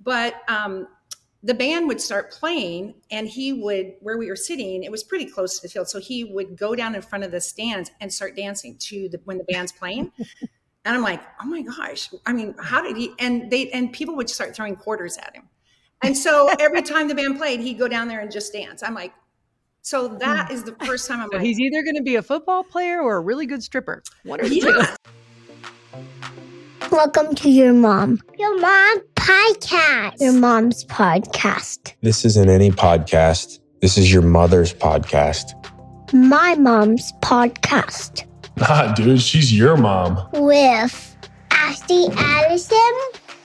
But the band would start playing, and he would, where we were sitting, it was pretty close to the field. So he would go down in front of the stands and start dancing when the band's playing. And I'm like, oh my gosh. I mean, how did he, and people would start throwing quarters at him. And so every time the band played, he'd go down there and just dance. I'm like, so that is the first time I'm So like, he's either going to be a football player or a really good stripper. One or the two. Welcome to Your Mom. Your Mom Podcast. Your Mom's Podcast. This isn't any podcast. This is your mother's podcast. My Mom's Podcast. Nah, dude, she's your mom. With Ashley Addison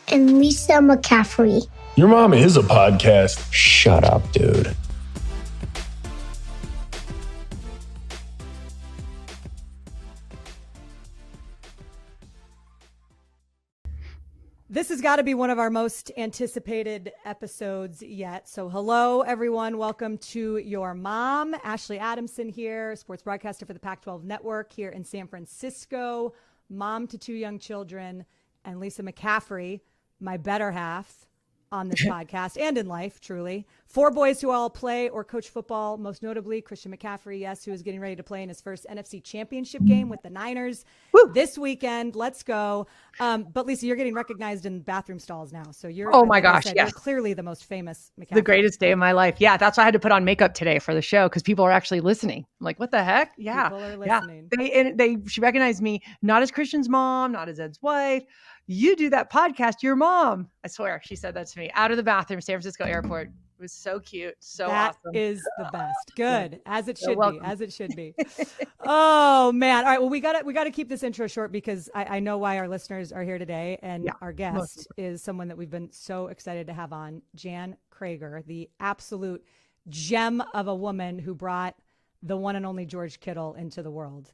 and Lisa McCaffrey. Your mom is a podcast. Shut up, dude. This has got to be one of our most anticipated episodes yet. So hello, everyone. Welcome to Your Mom. Ashley Adamson here, sports broadcaster for the Pac-12 Network here in San Francisco, mom to two young children, and Lisa McCaffrey, my better half on this podcast and in life, truly. 4 boys who all play or coach football, most notably Christian McCaffrey, yes, who is getting ready to play in his first NFC championship game with the Niners this weekend. Let's go. But Lisa, you're getting recognized in bathroom stalls now. So you're, oh my gosh, you're clearly the most famous McCaffrey. The greatest day of my life. Yeah, that's why I had to put on makeup today for the show because people are actually listening. I'm like, what the heck? Yeah. People are listening. Yeah. She recognized me not as Christian's mom, not as Ed's wife. You do that podcast, Your Mom. I swear, she said that to me out of the bathroom, San Francisco airport. It was so cute. So that awesome. Is the best. Good. As it should be. As it should be. Oh man. All right. Well, we gotta keep this intro short because I know why our listeners are here today. And our guest is someone that we've been so excited to have on, Jan Crager, the absolute gem of a woman who brought the one and only George Kittle into the world.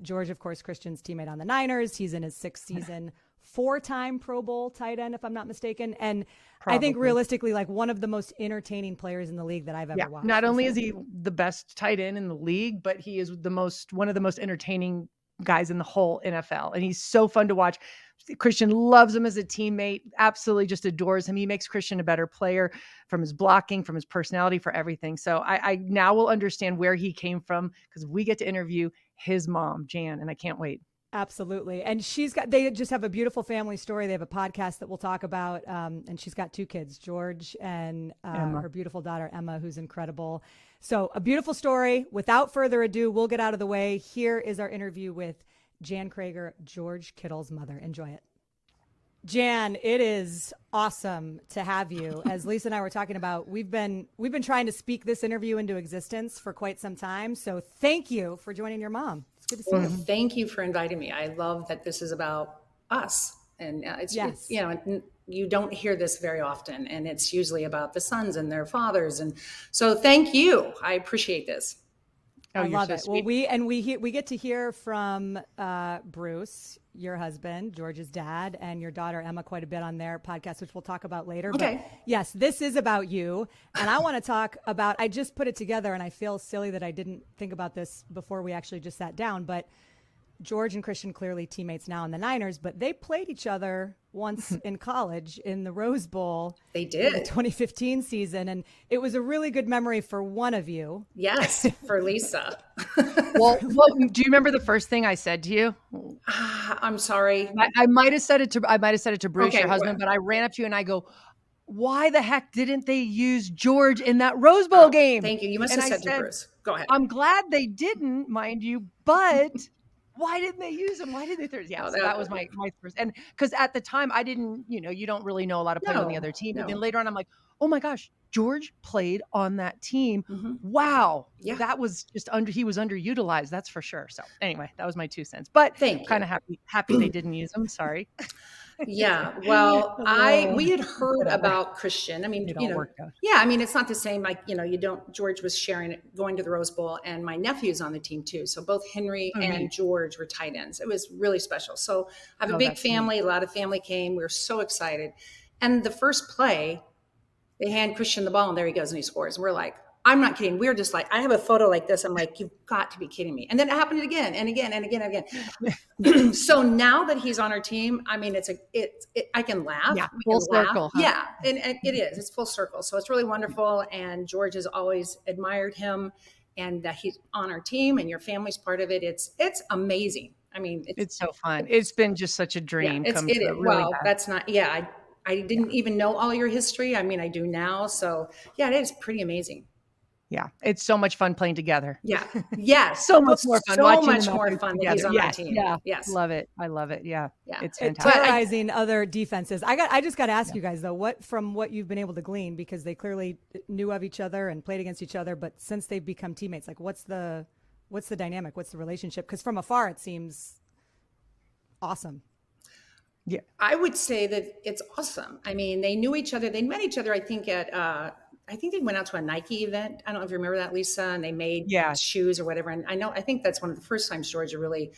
George, of course, Christian's teammate on the Niners. He's in his 6th season. 4-time Pro Bowl tight end, if I'm not mistaken. And probably. I think realistically, like one of the most entertaining players in the league that I've ever watched. Not only is he the best tight end in the league, but he is one of the most entertaining guys in the whole NFL. And he's so fun to watch. Christian loves him as a teammate, absolutely just adores him. He makes Christian a better player from his blocking, from his personality, for everything. So I now will understand where he came from because we get to interview his mom, Jan, and I can't wait. Absolutely. And they just have a beautiful family story. They have a podcast that we'll talk about. And she's got 2 kids, George and her beautiful daughter, Emma, who's incredible. So a beautiful story. Without further ado, we'll get out of the way. Here is our interview with Jan Crager, George Kittle's mother. Enjoy it. Jan, it is awesome to have you. As Lisa and I were talking about, we've been trying to speak this interview into existence for quite some time. So thank you for joining your mom. It's good to see you. Thank you for inviting me. I love that this is about us. And it's you don't hear this very often. And it's usually about the sons and their fathers. And so thank you. I appreciate this. I love it. Well, we get to hear from Bruce, your husband, George's dad, and your daughter Emma quite a bit on their podcast, which we'll talk about later. Okay. But yes, this is about you, and I want to talk about. I just put it together, and I feel silly that I didn't think about this before we actually just sat down. But George and Christian clearly teammates now in the Niners, but they played each other once in college in the Rose Bowl. They did. In the 2015 season. And it was a really good memory for one of you. Yes, for Lisa. Well, do you remember the first thing I said to you? I'm sorry. I might have said it to Bruce, your husband, but I ran up to you and I go, why the heck didn't they use George in that Rose Bowl game? Thank you. You must have said to Bruce. Go ahead. I'm glad they didn't, mind you, but why didn't they use him? Why did they? So that was my first. And because at the time I didn't, you don't really know a lot of players on the other team. And then later on, I'm like, oh my gosh, George played on that team. Mm-hmm. Wow. Yeah. That was just he was underutilized. That's for sure. So anyway, that was my 2 cents, but kind of happy they didn't use him. Sorry. Yeah. Well, we had heard about Christian. I mean, it's not the same. Like, George was going to the Rose Bowl, and my nephew's on the team too. So both Henry and George were tight ends. It was really special. So I have a big family. A lot of family came. We were so excited. And the first play, they hand Christian the ball, and there he goes, and he scores. And we're like, I'm not kidding. We were just like, I have a photo like this. I'm like, you've got to be kidding me. And then it happened again and again and again and again. So now that he's on our team, I mean, I can laugh. Yeah, We full can laugh. circle. Huh? Yeah, and it is. It's full circle. So it's really wonderful. And George has always admired him, and that he's on our team, and your family's part of it. It's amazing. I mean, it's so fun. It's been just such a dream. Yeah, come true. Really well, bad. that's not. Yeah, I didn't even know all your history. I mean, I do now. So yeah, it is pretty amazing. Yeah, it's so much fun playing together. Yeah, yes, so much more fun. So much more fun that he's on our team. Yeah, yes, love it. I love it. Yeah, it's fantastic. Terrorizing other defenses. I just got to ask you guys though, from what you've been able to glean, because they clearly knew of each other and played against each other, but since they've become teammates, like what's the dynamic? What's the relationship? Because from afar, it seems awesome. Yeah, I would say that it's awesome. I mean, they knew each other. They met each other, I think, I think they went out to a Nike event. I don't know if you remember that, Lisa, and they made shoes or whatever. And I think that's one of the first times Georgia really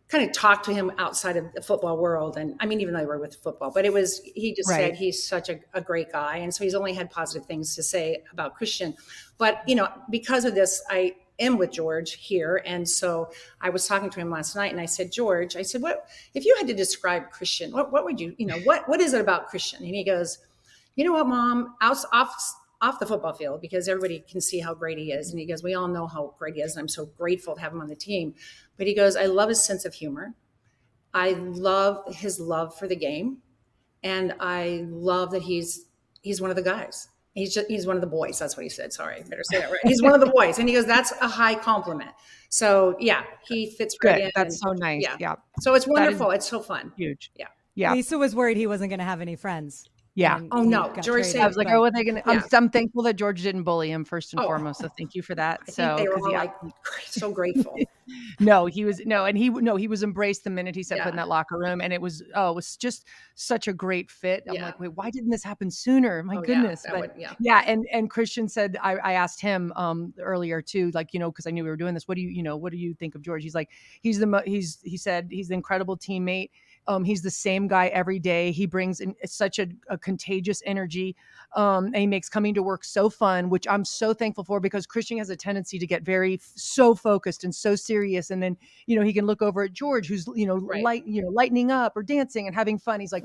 kind of talked to him outside of the football world. And I mean, even though they were with football, but he just said he's such a great guy. And so he's only had positive things to say about Christian. But, because of this, I am with George here. And so I was talking to him last night and I said, George, what, if you had to describe Christian, what would you, what is it about Christian? And he goes, you know what, Mom, off the football field, because everybody can see how great he is. And he goes, we all know how great he is. And I'm so grateful to have him on the team. But he goes, I love his sense of humor. I love his love for the game. And I love that he's one of the guys. He's one of the boys. That's what he said. Sorry, I better say that right. He's one of the boys. And he goes, that's a high compliment. So yeah, he fits right in. That's so nice. Yeah. So it's wonderful. It's so fun. Huge. Yeah. Lisa was worried he wasn't going to have any friends. Yeah. Oh no, George said, I was like, oh, are they going to? I'm thankful that George didn't bully him first and foremost. So thank you for that. I think they were all so grateful. He was embraced the minute he set foot in that locker room, and it was just such a great fit. I'm like, wait, why didn't this happen sooner? My goodness. And Christian said, I asked him earlier too, like, because I knew we were doing this. What do you think of George? He's like, he said he's an incredible teammate. He's the same guy every day. He brings in such a contagious energy, and he makes coming to work so fun, which I'm so thankful for, because Christian has a tendency to get so focused and so serious. And then, he can look over at George, who's, lightening up or dancing and having fun. He's like,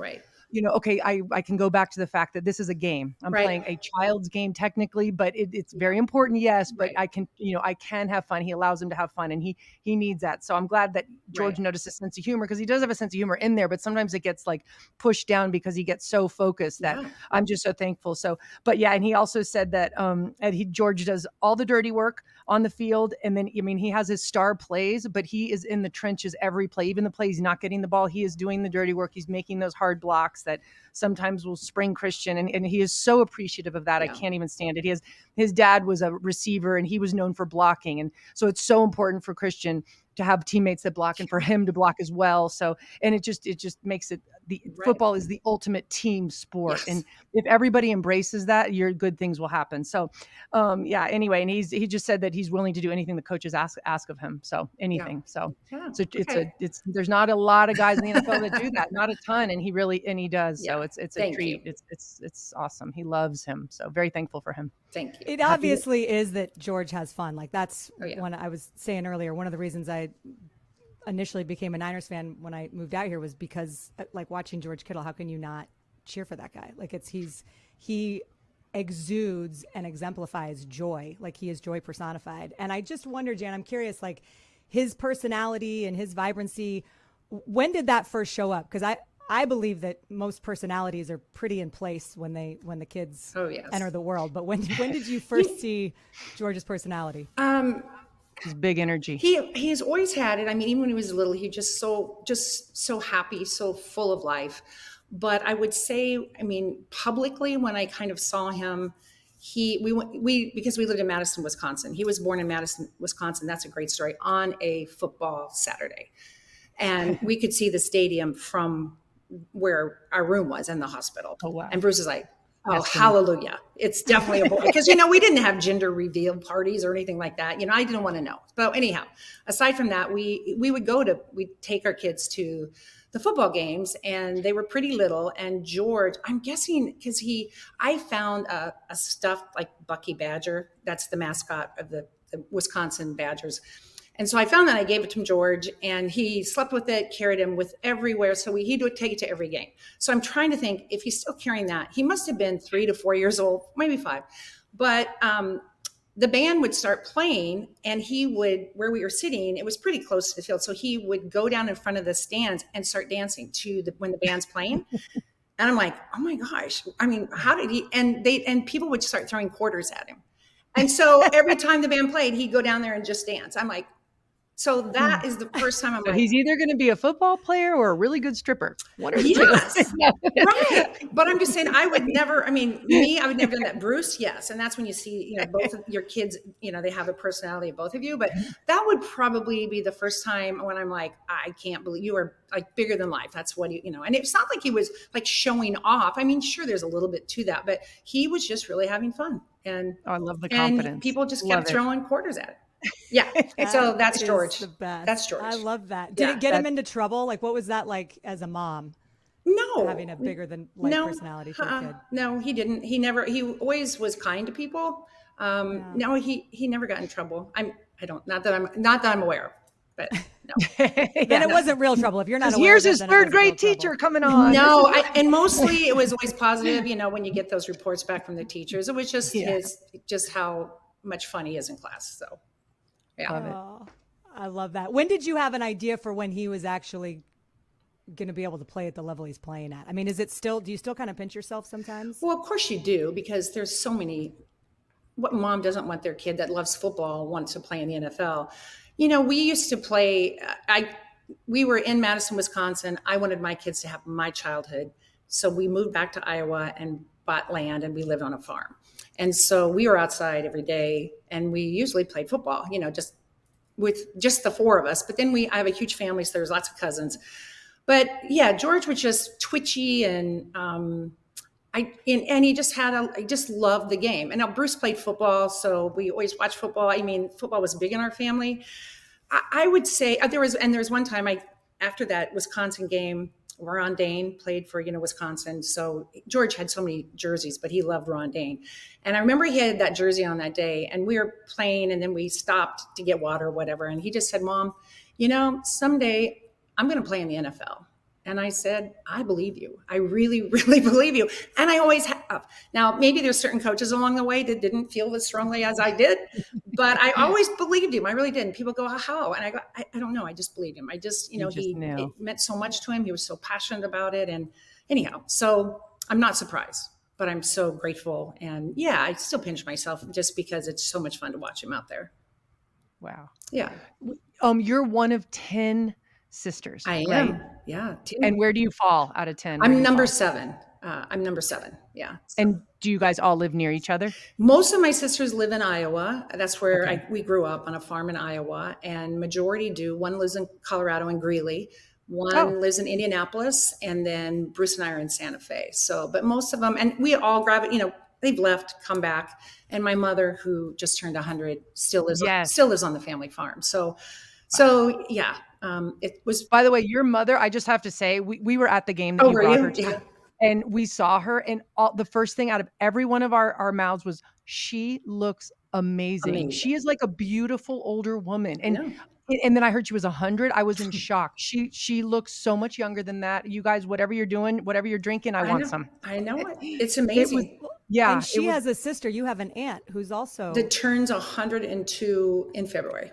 okay, I can go back to the fact that this is a game. I'm playing a child's game technically, but it's very important. Yes. But I can have fun. He allows him to have fun, and he needs that. So I'm glad that George noticed a sense of humor, because he does have a sense of humor in there, but sometimes it gets like pushed down because he gets so focused that I'm just so thankful. So, but yeah. And he also said that, George does all the dirty work on the field. And then, he has his star plays, but he is in the trenches every play, even the play he's not getting the ball. He is doing the dirty work. He's making those hard blocks that sometimes will spring Christian. And he is so appreciative of that. I can't even stand it. His dad was a receiver, and he was known for blocking. And so it's so important for Christian to have teammates that block and for him to block as well. So, and it just makes it, football is the ultimate team sport. Yes. And if everybody embraces that, good things will happen. So, anyway, and he just said that he's willing to do anything the coaches ask of him. So anything. So there's not a lot of guys in the NFL that do that, not a ton. And he does. So it's a treat. It's awesome. He loves him. So very thankful for him. Thank you. It obviously is that George has fun. Like that's when I was saying earlier, one of the reasons I initially became a Niners fan when I moved out here was because, like, watching George Kittle, how can you not cheer for that guy? Like he exudes and exemplifies joy. Like he is joy personified. And I just wonder, Jan, I'm curious, like his personality and his vibrancy, when did that first show up? Because I believe that most personalities are pretty in place when the kids enter the world. But when did you first see George's personality? His big energy. He's always had it. I mean, even when he was little, he just so happy, so full of life. But I would say, I mean, publicly, when I kind of saw him, because we lived in Madison, Wisconsin. He was born in Madison, Wisconsin. That's a great story. On a football Saturday, and we could see the stadium from where our room was in the hospital. Oh, wow. And Bruce is like, oh, hallelujah. It's definitely a boy. Because, we didn't have gender reveal parties or anything like that. I didn't want to know. But anyhow, aside from that, we'd take our kids to the football games, and they were pretty little. And George, I'm guessing because I found a stuffed like Bucky Badger. That's the mascot of the Wisconsin Badgers. And so I found that, I gave it to George, and he slept with it, carried him with everywhere. So he would take it to every game. So I'm trying to think, if he's still carrying that, he must have been 3 to 4 years old, maybe 5. But the band would start playing, and he would, where we were sitting, it was pretty close to the field. So he would go down in front of the stands and start dancing when the band's playing. And I'm like, oh my gosh. I mean, how did he, and people would start throwing quarters at him. And so every time the band played, he'd go down there and just dance. I'm like, so that is the first time I'm So like, he's either going to be a football player or a really good stripper. What are you yes, right. But I'm just saying, I would never do that. Bruce, yes. And that's when you see, both of your kids, they have a personality of both of you. But that would probably be the first time when I'm like, I can't believe you are like bigger than life. That's what and it's not like he was like showing off. I mean, sure, there's a little bit to that, but he was just really having fun. And I love the confidence. And people just kept throwing quarters at it. Yeah. So that's George. The best. That's George. I love that. Did it get him into trouble? Like, what was that like as a mom? No. Having a bigger than life personality for a kid. No, he didn't. He always was kind to people. No, he never got in trouble. Not that I'm aware of, but no. Then it wasn't real trouble. If you're not aware here's of it, his then third grade teacher coming on. No, and mostly it was always positive. When you get those reports back from the teachers, it was just just how much fun he is in class. So. Yeah. I love that. When did you have an idea for when he was actually going to be able to play at the level he's playing at? I mean, do you still kind of pinch yourself sometimes? Well, of course you do, because there's so many. What mom doesn't want their kid that loves football wants to play in the NFL? We used to play. We were in Madison, Wisconsin. I wanted my kids to have my childhood, so we moved back to Iowa and bought land, and we lived on a farm. And so we were outside every day, and we usually played football, just with just the 4 of us. But then I have a huge family, so there's lots of cousins. But yeah, George was just twitchy, and he just I just loved the game. And now Bruce played football, so we always watched football. I mean, football was big in our family. I would say there was one time after that Wisconsin game, Ron Dane played for, Wisconsin. So George had so many jerseys, but he loved Ron Dane. And I remember he had that jersey on that day, and we were playing, and then we stopped to get water or whatever. And he just said, Mom, someday I'm going to play in the NFL. And I said, I believe you. I really, really believe you. And I always have. Now, maybe there's certain coaches along the way that didn't feel as strongly as I did, but I always believed him. I really did. And people go, how? And I go, I don't know. I just believed him. I just, it meant so much to him. He was so passionate about it. And anyhow, so I'm not surprised, but I'm so grateful. And yeah, I still pinch myself just because it's so much fun to watch him out there. Wow. Yeah. You're one of 10 sisters. I am. Right? Yeah. 10. And where do you fall out of 10? I'm number 7. I'm number 7. Yeah. So. And do you guys all live near each other? Most of my sisters live in Iowa. That's where we grew up, on a farm in Iowa, and majority do. One lives in Colorado in Greeley. One lives in Indianapolis, and then Bruce and I are in Santa Fe. So, but most of them, and we all they've left, come back. And my mother, who just turned 100, still lives on the family farm. So yeah. It was. By the way, your mother, I just have to say, we were at the game that you brought her to, and we saw her, and the first thing out of every one of our mouths was, she looks amazing. She is like a beautiful older woman. And then I heard she was 100. I was in shock. She looks so much younger than that. You guys, whatever you're doing, whatever you're drinking, I want some. I know it. It's amazing. And she has a sister. You have an aunt who's also that turns 102 in February.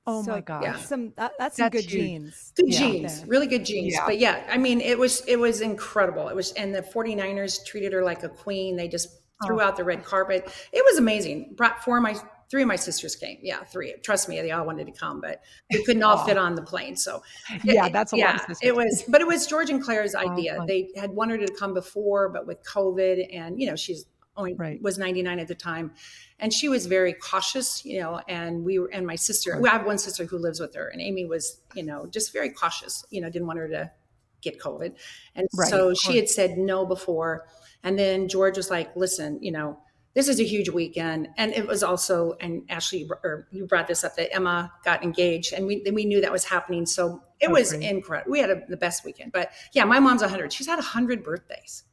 Oh my gosh. Yeah. That's some good genes. Good genes, really good genes. Yeah. But yeah, I mean, it was incredible. And the 49ers treated her like a queen. They just threw out the red carpet. It was amazing. Brought 3 of my sisters came. Yeah, 3. Trust me, they all wanted to come, but we couldn't all fit on the plane. So that's a lot of sisters. It was George and Claire's idea. They had wanted her to come before, but with COVID, and she's was 99 at the time. And she was very cautious, and my sister, I have one sister who lives with her, and Amy was, just very cautious, didn't want her to get COVID. And so she had said no before. And then George was like, listen, this is a huge weekend. And it was also, and Ashley, or you brought this up, that Emma got engaged, and we knew that was happening. So it was incredible. We had the best weekend. But yeah, my mom's 100. She's had 100 birthdays.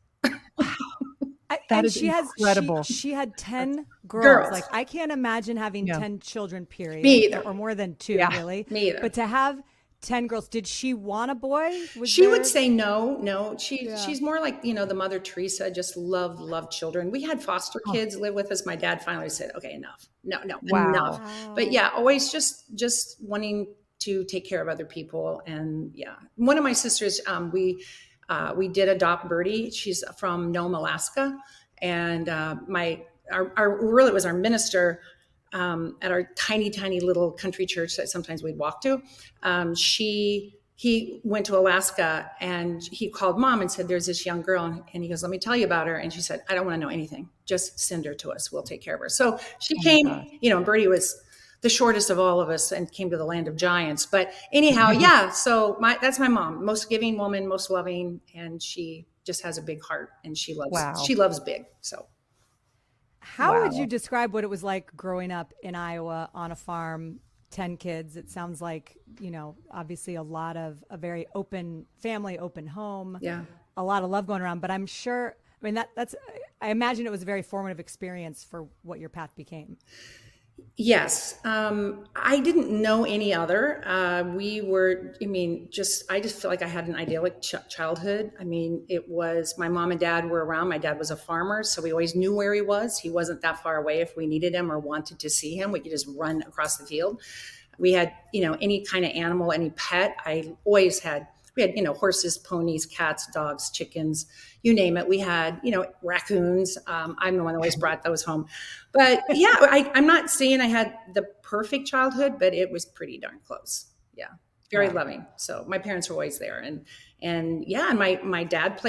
That is incredible. She had 10 girls. Like, I can't imagine having 10 children, period. Me either. Or more than 2, really. Me either. But to have 10 girls, did she want a boy? She would say no. She's more like, the Mother Teresa, just love children. We had foster kids live with us. My dad finally said, okay, enough. No, enough. But yeah, always just wanting to take care of other people. And yeah, one of my sisters, we did adopt Birdie. She's from Nome, Alaska. And it was our minister at our tiny little country church that sometimes we'd walk to. He went to Alaska, and he called Mom and said, there's this young girl. And he goes, let me tell you about her. And she said, I don't want to know anything. Just send her to us. We'll take care of her. So she came, and Birdie was the shortest of all of us and came to the land of giants. But anyhow, yeah. So that's my mom, most giving woman, most loving. And she just has a big heart, and she loves big. So how would you describe what it was like growing up in Iowa on a farm, 10 kids? It sounds like, obviously a very open family, open home, a lot of love going around, but I'm sure, I imagine it was a very formative experience for what your path became. Yes. I didn't know any other. I just feel like I had an idyllic childhood. It was, my mom and dad were around. My dad was a farmer, so we always knew where he was. He wasn't that far away. If we needed him or wanted to see him, we could just run across the field. We had, any kind of animal, any pet. We had, horses, ponies, cats, dogs, chickens, you name it. We had, raccoons. I'm the one that always brought those home. But yeah, I'm not saying I had the perfect childhood, but it was pretty darn close. Yeah. Very loving. So my parents were always there. And my dad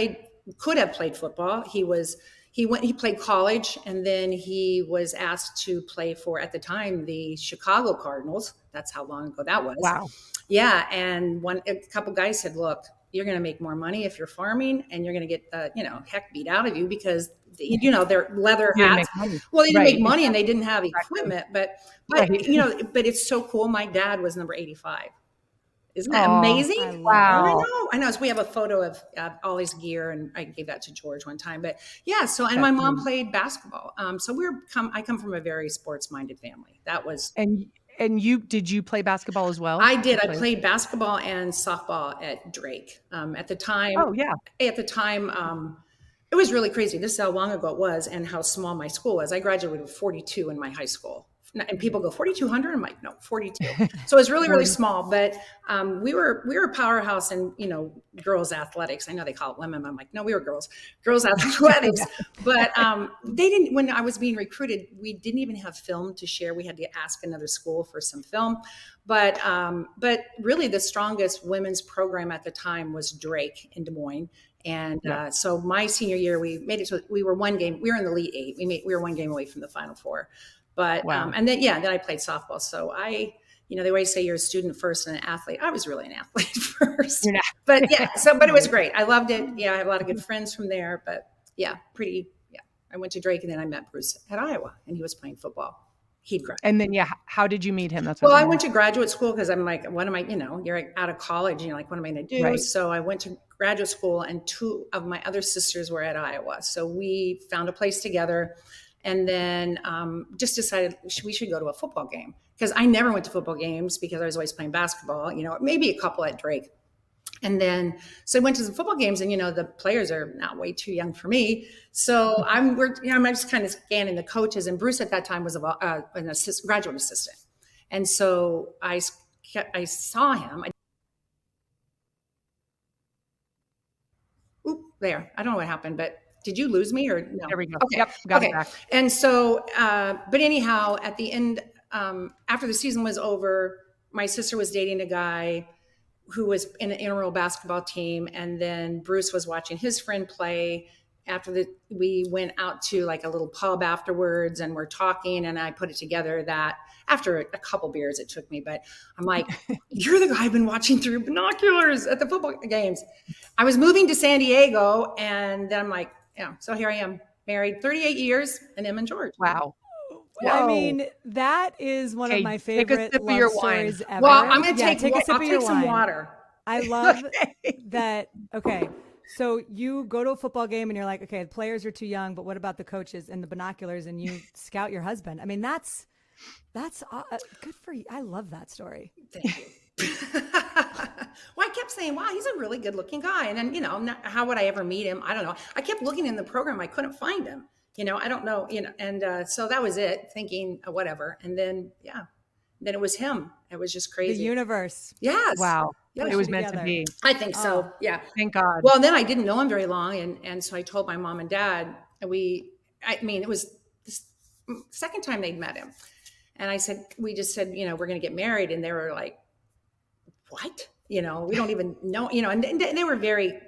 could have played football. He played college, and then he was asked to play for, at the time, the Chicago Cardinals. That's how long ago that was. Wow. Yeah. And a couple guys said, look, you're going to make more money if you're farming, and you're going to get the, heck beat out of you, because, their leather hats. Well, they didn't make money, and they didn't have equipment, but it's so cool. My dad was number 85. Isn't that amazing? Wow. I know. So we have a photo of all his gear, and I gave that to George one time. But yeah, and my mom played basketball. So I come from a very sports-minded family. That was. And did you play basketball as well? I did. I played basketball and softball at Drake. At the time. Oh yeah. At the time, it was really crazy. This is how long ago it was, and how small my school was. I graduated with 42 in my high school. And people go, 4,200? I'm like, no, 42. So it was really, really small. But we were a powerhouse in, girls athletics. I know they call it women. I'm like, no, we were girls athletics. But they didn't, when I was being recruited, we didn't even have film to share. We had to ask another school for some film. But really the strongest women's program at the time was Drake in Des Moines. And so my senior year, we made it. So we were in the Elite Eight. We were one game away from the Final Four. But, and then I played softball. So they always say you're a student first and an athlete. I was really an athlete first, but but it was great. I loved it. Yeah. I have a lot of good friends from there, but I went to Drake, and then I met Bruce at Iowa, and he was playing football. He'd graduate. And then, how did you meet him? I went to graduate school, because I'm like, what am I, you're out of college, and you're like, what am I going to do? Right. So I went to graduate school, and 2 of my other sisters were at Iowa. So we found a place together. And then just decided we should go to a football game, because I never went to football games because I was always playing basketball, maybe a couple at Drake. And then, so I went to the football games, and, the players are now way too young for me. So I'm just kind of scanning the coaches, and Bruce at that time was an graduate assistant. And so I saw him. There. I don't know what happened, but did you lose me or no? There we go. Okay. Yep. Got it back. And so, but anyhow, at the end, after the season was over, my sister was dating a guy who was in an intramural basketball team. And then Bruce was watching his friend play. We went out to like a little pub afterwards, and we're talking, and I put it together that after a couple beers it took me, but I'm like, you're the guy I've been watching through binoculars at the football games. I was moving to San Diego, and then I'm like, so here I am. married 38 years, and Emma and George. Wow. I mean, that is one of my favorite love stories ever. Well, I'm going to take a sip of your some wine. water. I love that. Okay. So you go to a football game and you're like, okay, the players are too young, but what about the coaches and the binoculars? And you scout your husband. I mean, that's good for you. I love that story. Thank you. Well, I kept saying, wow, he's a really good looking guy. And then, how would I ever meet him? I don't know. I kept looking in the program. I couldn't find him. I don't know, and so that was it, thinking whatever. And then, then it was him. It was just crazy. The universe. Yes. Wow. Yes. It was meant to be. I think so. Yeah. Thank God. Well, then I didn't know him very long. And so I told my mom and dad, it was the second time they'd met him. And we just said, we're going to get married. And they were like, what? We don't even know, and they were very,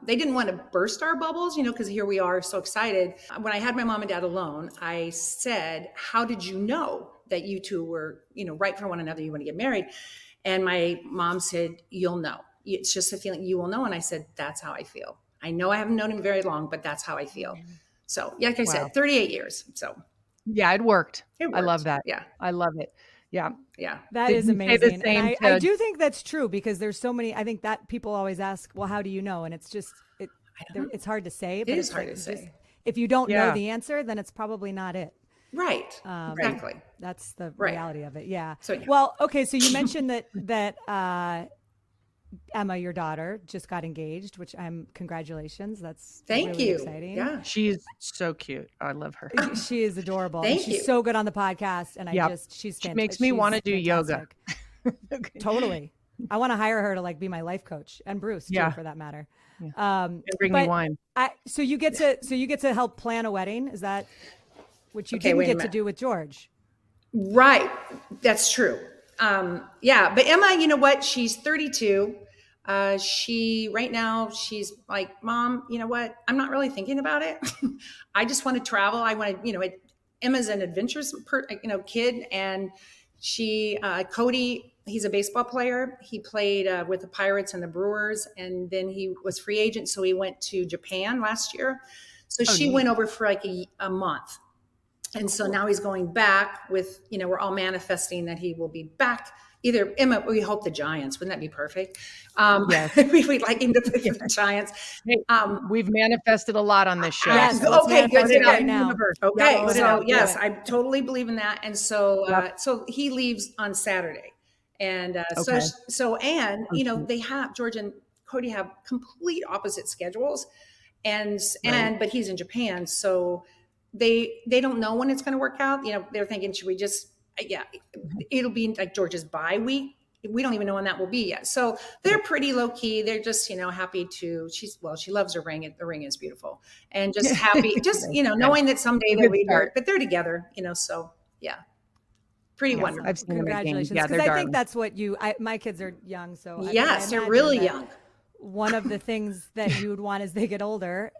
they didn't want to burst our bubbles, because here we are so excited. When I had my mom and dad alone, I said, how did you know that you two were, right for one another? You want to get married? And my mom said, you'll know. It's just a feeling, you will know. And I said, that's how I feel. I know I haven't known him very long, but that's how I feel. So like I said, 38 years. So yeah, it worked. I love that. Yeah. I love it. Yeah. Yeah. That is amazing. And I do think that's true because there's so many, I think that people always ask, well, how do you know? And it's just, it's hard to say. But it's hard to say. If you don't know the answer, then it's probably not it. Right. Exactly. That's the reality of it. Yeah. So, well, okay. So you mentioned that Emma, your daughter, just got engaged, which congratulations. That's really exciting. Yeah. She's so cute. I love her. She is adorable. Thank you. She's so good on the podcast. And she's fantastic. She makes me want to do yoga. Totally. I want to hire her to be my life coach, and Bruce too, for that matter. Yeah. And bring me wine. So you get to help plan a wedding. Is that what you didn't get to do with George? Right. That's true. But Emma, you know what? She's 32. Right now she's like, Mom, you know what? I'm not really thinking about it. I just want to travel. I want to, Emma's an adventurous, kid. And Cody, he's a baseball player. He played with the Pirates and the Brewers. And then he was free agent. So he went to Japan last year. So she went over for a month. And so now he's going back with, we're all manifesting that he will be back. Either Emma, we hope the Giants. Wouldn't that be perfect? Yes. We'd like him to play for the Giants. Hey, we've manifested a lot on this show. Yes. Okay, good to right now. Okay, so yes, I totally believe in that. And so, so he leaves on Saturday, and they have George and Cody have complete opposite schedules, but he's in Japan, so. They don't know when it's going to work out. They're thinking, should we just, it'll be like George's bye week. We don't even know when that will be yet. So they're pretty low key. They're just, happy to, she loves her ring. The ring is beautiful and just happy, just, knowing that someday they'll be there, but they're together, so pretty wonderful. I've seen Congratulations. Because I think that's what my kids are young. So yes, they're really young. One of the things that you would want as they get older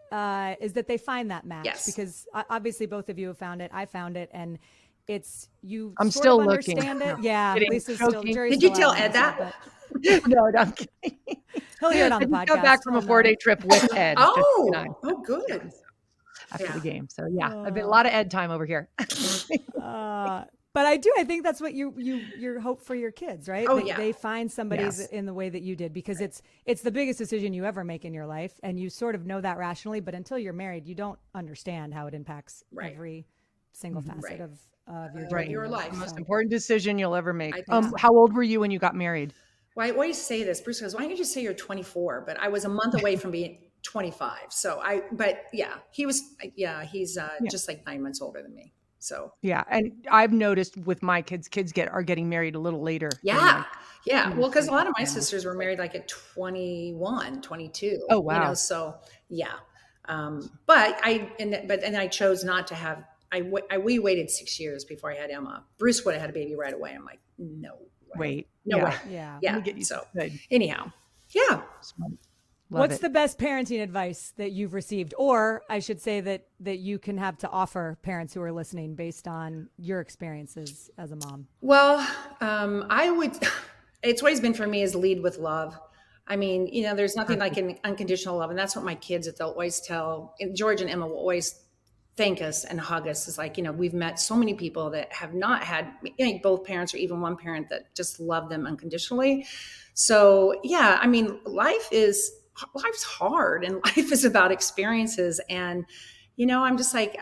is that they find that match. Yes. Because obviously both of you have found it. I found it. And it's, you I'm sort still of looking. understand it. Yeah. Lisa's still, Did you tell Ed that? No, I'm kidding. He'll hear it on the podcast. I got back from a 4-day trip with Ed. Good. After the game. So I've been a lot of Ed time over here. But I think that's what you hope for your kids, right? They find somebody in the way that you did, because it's the biggest decision you ever make in your life. And you sort of know that rationally, but until you're married, you don't understand how it impacts every single facet of your life. The most important decision you'll ever make. How old were you when you got married? Well, I always say this. Bruce goes, why don't you just say you're 24? But I was a month away from being 25. So he's just like 9 months older than me. So and I've noticed with my kids are getting married a little later. Well, because a lot of my sisters were married at 21, 22. Oh wow. So but I chose not to have. We waited 6 years before I had Emma. Bruce would have had a baby right away. I'm like, no way. No way. Yeah. So anyhow, What's the best parenting advice that you've received? Or I should say that you can have to offer parents who are listening based on your experiences as a mom? Well, it's always been for me is lead with love. I mean, there's nothing like an unconditional love. And that's what my kids, they'll always tell. George and Emma will always thank us and hug us. It's like, we've met so many people that have not had both parents or even one parent that just love them unconditionally. So yeah, I mean, life's hard and life is about experiences. And, I'm just like,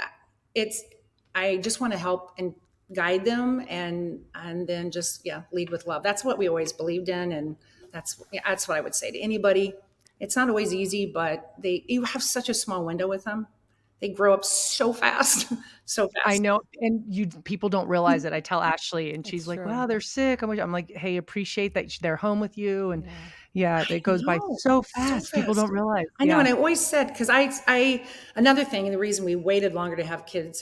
I just want to help and guide them and then just, lead with love. That's what we always believed in. And that's what I would say to anybody. It's not always easy, but you have such a small window with them. They grow up so fast, so fast. I know. And people don't realize it. I tell Ashley and she's like, wow, they're sick. I'm like, hey, appreciate that they're home with you. And it goes by so fast. People don't realize. I know. And I always said, because another thing, and the reason we waited longer to have kids,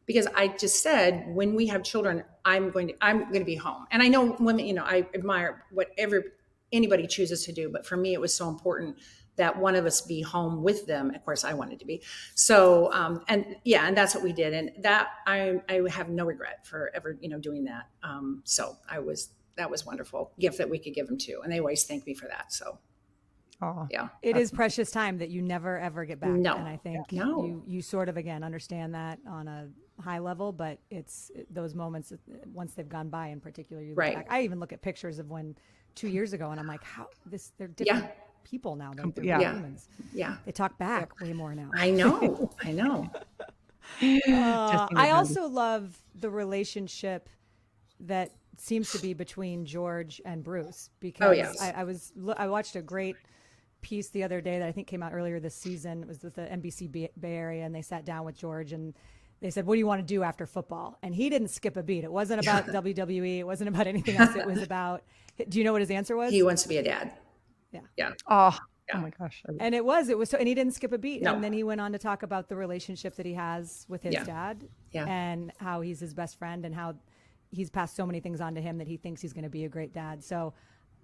because I just said, when we have children, I'm going to be home. And I know women, I admire whatever anybody chooses to do. But for me, it was so important that one of us be home with them. Of course, I wanted to be. So, and that's what we did. And that I have no regret for ever, doing that. So that was wonderful gift that we could give them too. And they always thank me for that. So, it is precious time that you never, ever get back. No. And I think you sort of, again, understand that on a high level, but it's those moments once they've gone by in particular, you look back. I even look at pictures of 2 years ago and I'm like, they're different people now. They're humans. Yeah. They talk back way more now. I know. I also love the relationship that seems to be between George and Bruce, because I watched a great piece the other day that I think came out earlier this season. It was with the NBC Bay Area, and they sat down with George and they said, what do you want to do after football? And he didn't skip a beat. It wasn't about WWE. It wasn't about anything else. It was about, do you know what his answer was? He wants to be a dad. Yeah. Oh my gosh. And it was so, and he didn't skip a beat. No. And then he went on to talk about the relationship that he has with his dad and how he's his best friend and how he's passed so many things on to him that he thinks he's going to be a great dad. So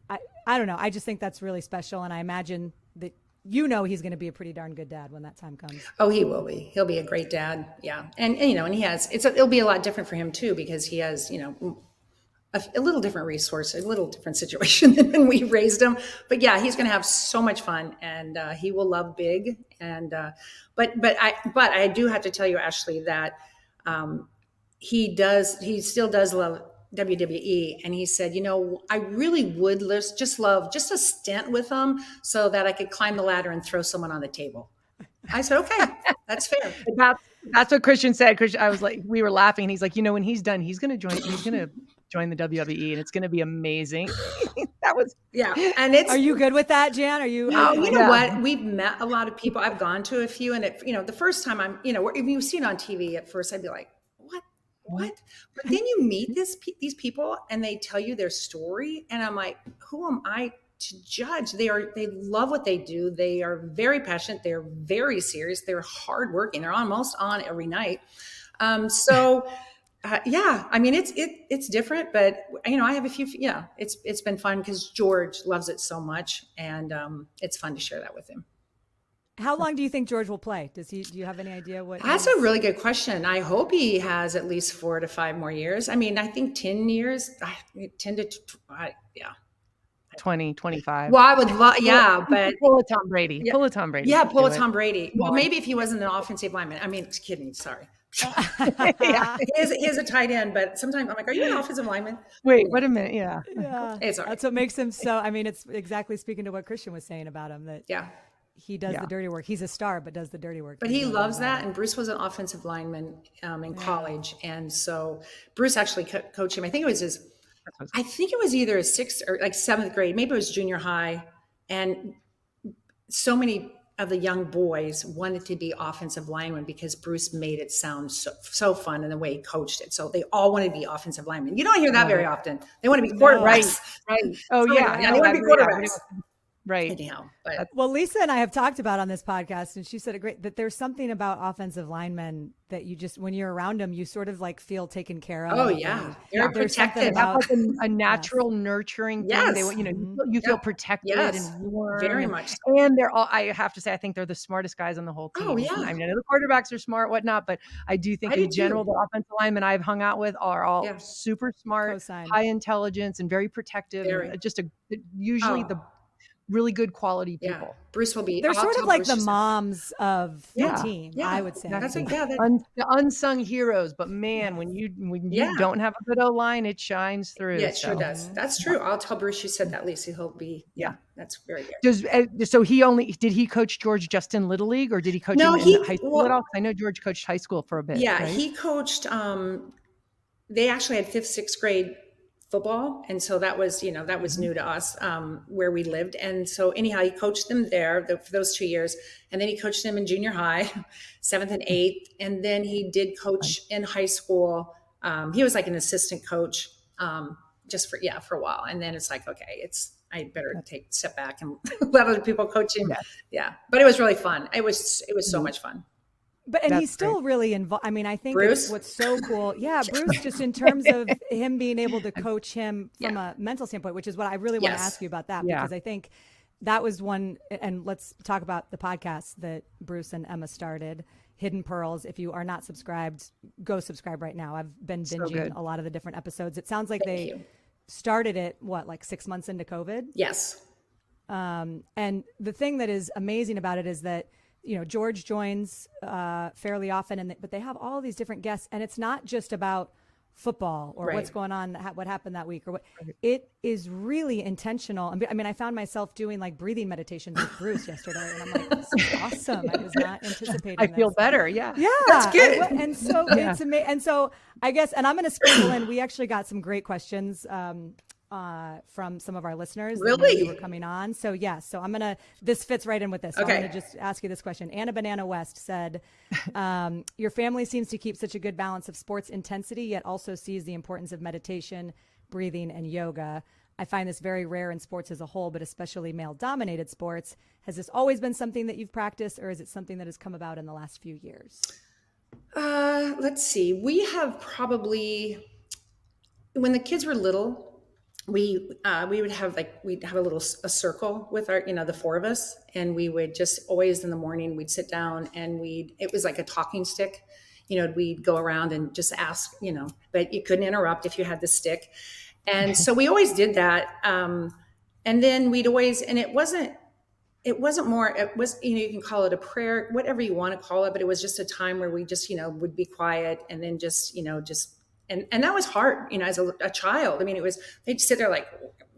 I don't know. I just think that's really special. And I imagine that, he's going to be a pretty darn good dad when that time comes. Oh, he will be. He'll be a great dad. Yeah. And and he has, it'll be a lot different for him too, because he has, a little different resource, a little different situation than when we raised him. But he's going to have so much fun, and he will love big. And but I do have to tell you, Ashley, that he still does love WWE. And he said, I really would just love just a stint with them so that I could climb the ladder and throw someone on the table. I said, okay, that's fair. That's what Christian said. Christian, I was like, we were laughing. And he's like, when he's done, he's going to join the WWE, and it's going to be amazing. That was, And are you good with that, Jan? Are you? Oh, you know what? We've met a lot of people. I've gone to a few, and the first time I'm, if you see it on TV at first, I'd be like, what? But then you meet these people and they tell you their story. And I'm like, who am I to judge? They love what they do. They are very passionate. They're very serious. They're hardworking. They're almost on every night. I mean, it's different, but I have a few, it's been fun because George loves it so much, and it's fun to share that with him. How long do you think George will play? Do you have any idea what? That's a really good question. I hope he has at least 4 to 5 more years. I mean, I think 10 years, 10 to 20, 25. Well, I would love, but pull a Tom Brady. Pull a Tom Brady. Yeah, pull a Tom Brady. Well, maybe if he wasn't an offensive lineman. I mean, kidding. Sorry. He is a tight end, but sometimes I'm like, are you an offensive lineman? Wait a minute. Yeah. It's all right. That's what makes him so, I mean, it's exactly speaking to what Christian was saying about him, that he does the dirty work. He's a star, but does the dirty work. But he loves that. And Bruce was an offensive lineman in college. And so Bruce actually coached him. I think it was either a 6th or like 7th grade. Maybe it was junior high. And so many of the young boys wanted to be offensive linemen because Bruce made it sound so fun in the way he coached it. So they all wanted to be offensive linemen. You don't hear that very often. They want to be quarterbacks. Right. Oh, yeah. They want to be quarterbacks. Right. Anyhow, well, Lisa and I have talked about on this podcast, and she said that there's something about offensive linemen that you just, when you're around them, you sort of like feel taken care of. Oh yeah. They're protected. About a natural nurturing thing. They, you feel protected and warm. Very much. And they're all, I have to say, I think they're the smartest guys on the whole team. Oh yeah. I mean, I know the quarterbacks are smart, whatnot, but I do think in general, the offensive linemen I've hung out with are all super smart, high intelligence, and very protective. And just usually really good quality Yeah. people. Bruce will be. They're I'll sort of tell like Bruce the she's- moms of the Yeah. team, Yeah. I would say. That's like, yeah, that, The unsung heroes, but man, when you Yeah. don't have a good O-line, it shines through. yeah, it sure so. does. That's true. I'll tell Bruce you said that, Lisa. He'll be, Yeah. that's very good. So did he coach George just in Little League, or did he coach him in high school at all? 'Cause I know George coached high school for a bit. Yeah, right? he coached, they actually had 5th, 6th grade football. And so that was, that was new to us, where we lived. And so anyhow, he coached them there for those 2 years. And then he coached them in junior high, 7th and 8th. And then he did coach in high school. He was like an assistant coach, just for a while. And then it's like, okay, I better step back and let other people coach him. Yeah. But it was really fun. It was so much fun. But and That's he's still really involved. I mean, I think Bruce? what's so cool. Yeah, Bruce, just in terms of him being able to coach him from a mental standpoint, which is what I really want to ask you about that, because I think that was one. And let's talk about the podcast that Bruce and Emma started, Hidden Pearls. If you are not subscribed, go subscribe right now. I've been binging a lot of the different episodes. It sounds like they started it, like 6 months into COVID? Yes. And the thing that is amazing about it is that, George joins fairly often, but they have all these different guests, and it's not just about football or what's going on, what happened that week, or what. It is really intentional. I mean, I found myself doing like breathing meditations with Bruce yesterday, and I'm like, this is awesome. I was not anticipating I feel better. Yeah. That's good. And so it's amazing. And so I guess, and I'm going to sprinkle in, we actually got some great questions from some of our listeners. Really? Who were coming on. So this fits right in with this. So Okay. I'm going to just ask you this question. Anna Banana West said, your family seems to keep such a good balance of sports intensity, yet also sees the importance of meditation, breathing, and yoga. I find this very rare in sports as a whole, but especially male-dominated sports. Has this always been something that you've practiced, or is it something that has come about in the last few years? Let's see. We have probably, when the kids were little, we would have we'd have a circle with our, the 4 of us, and we would just always in the morning, we'd sit down and it was like a talking stick, we'd go around and just ask, but you couldn't interrupt if you had the stick. And so we always did that. And then we'd always, and it wasn't more, it was, you can call it a prayer, whatever you want to call it, but it was just a time where we just, would be quiet and then just, and that was hard, as a child. I mean, they'd sit there like,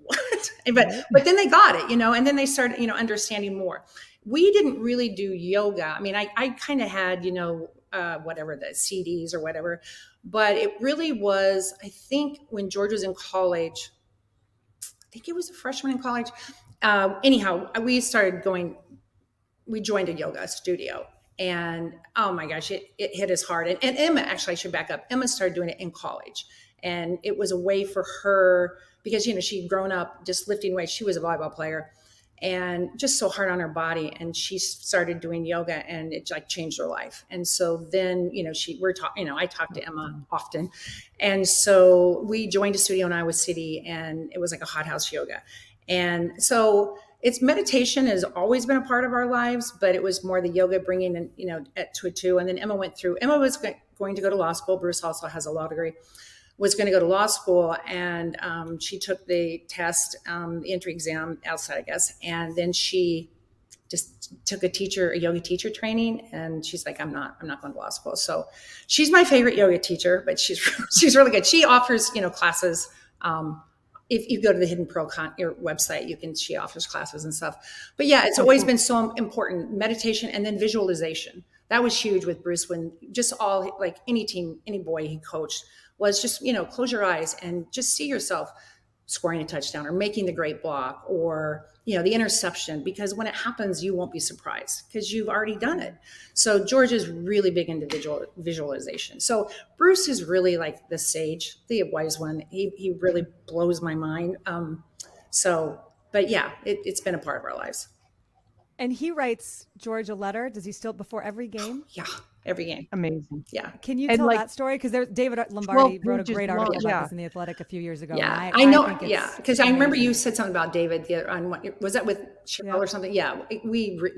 what? But then they got it, and then they started, understanding more. We didn't really do yoga. I mean, I kind of had, whatever the CDs or whatever, but it really was, I think when George was in college, I think he was a freshman in college. Anyhow, we joined a yoga studio. And oh my gosh, it hit us hard. And Emma, actually, I should back up. Emma started doing it in college. And it was a way for her, because, she'd grown up just lifting weights. She was a volleyball player and just so hard on her body. And she started doing yoga, and it like changed her life. And so then, I talked to Emma often. And so we joined a studio in Iowa City, and it was like a hot house yoga. And so meditation has always been a part of our lives, but it was more the yoga bringing in, to it too. And then Emma went through, Emma was going to go to law school. Bruce also has a law degree, was going to go to law school. And she took the test, the entry exam outside, I guess. And then she just took a yoga teacher training. And she's like, I'm not going to law school. So she's my favorite yoga teacher, but she's really good. She offers, classes, if you go to the Hidden Pearl your website, she offers classes and stuff. But yeah, it's always been so important, meditation and then visualization. That was huge with Bruce, when just all, like any team, any boy he coached, was just, close your eyes and just see yourself scoring a touchdown or making the great block or, the interception, because when it happens, you won't be surprised because you've already done it. So George is really big into visualization. So Bruce is really like the sage, the wise one. He really blows my mind. But yeah, it's been a part of our lives. And he writes George a letter. Does he still, before every game? Yeah, every game. Amazing. Yeah. Can you tell that story? Because David Lombardi wrote a great article about this in The Athletic a few years ago. Yeah, I know. Because I remember you said something about David. Was that with Cheryl or something? Yeah.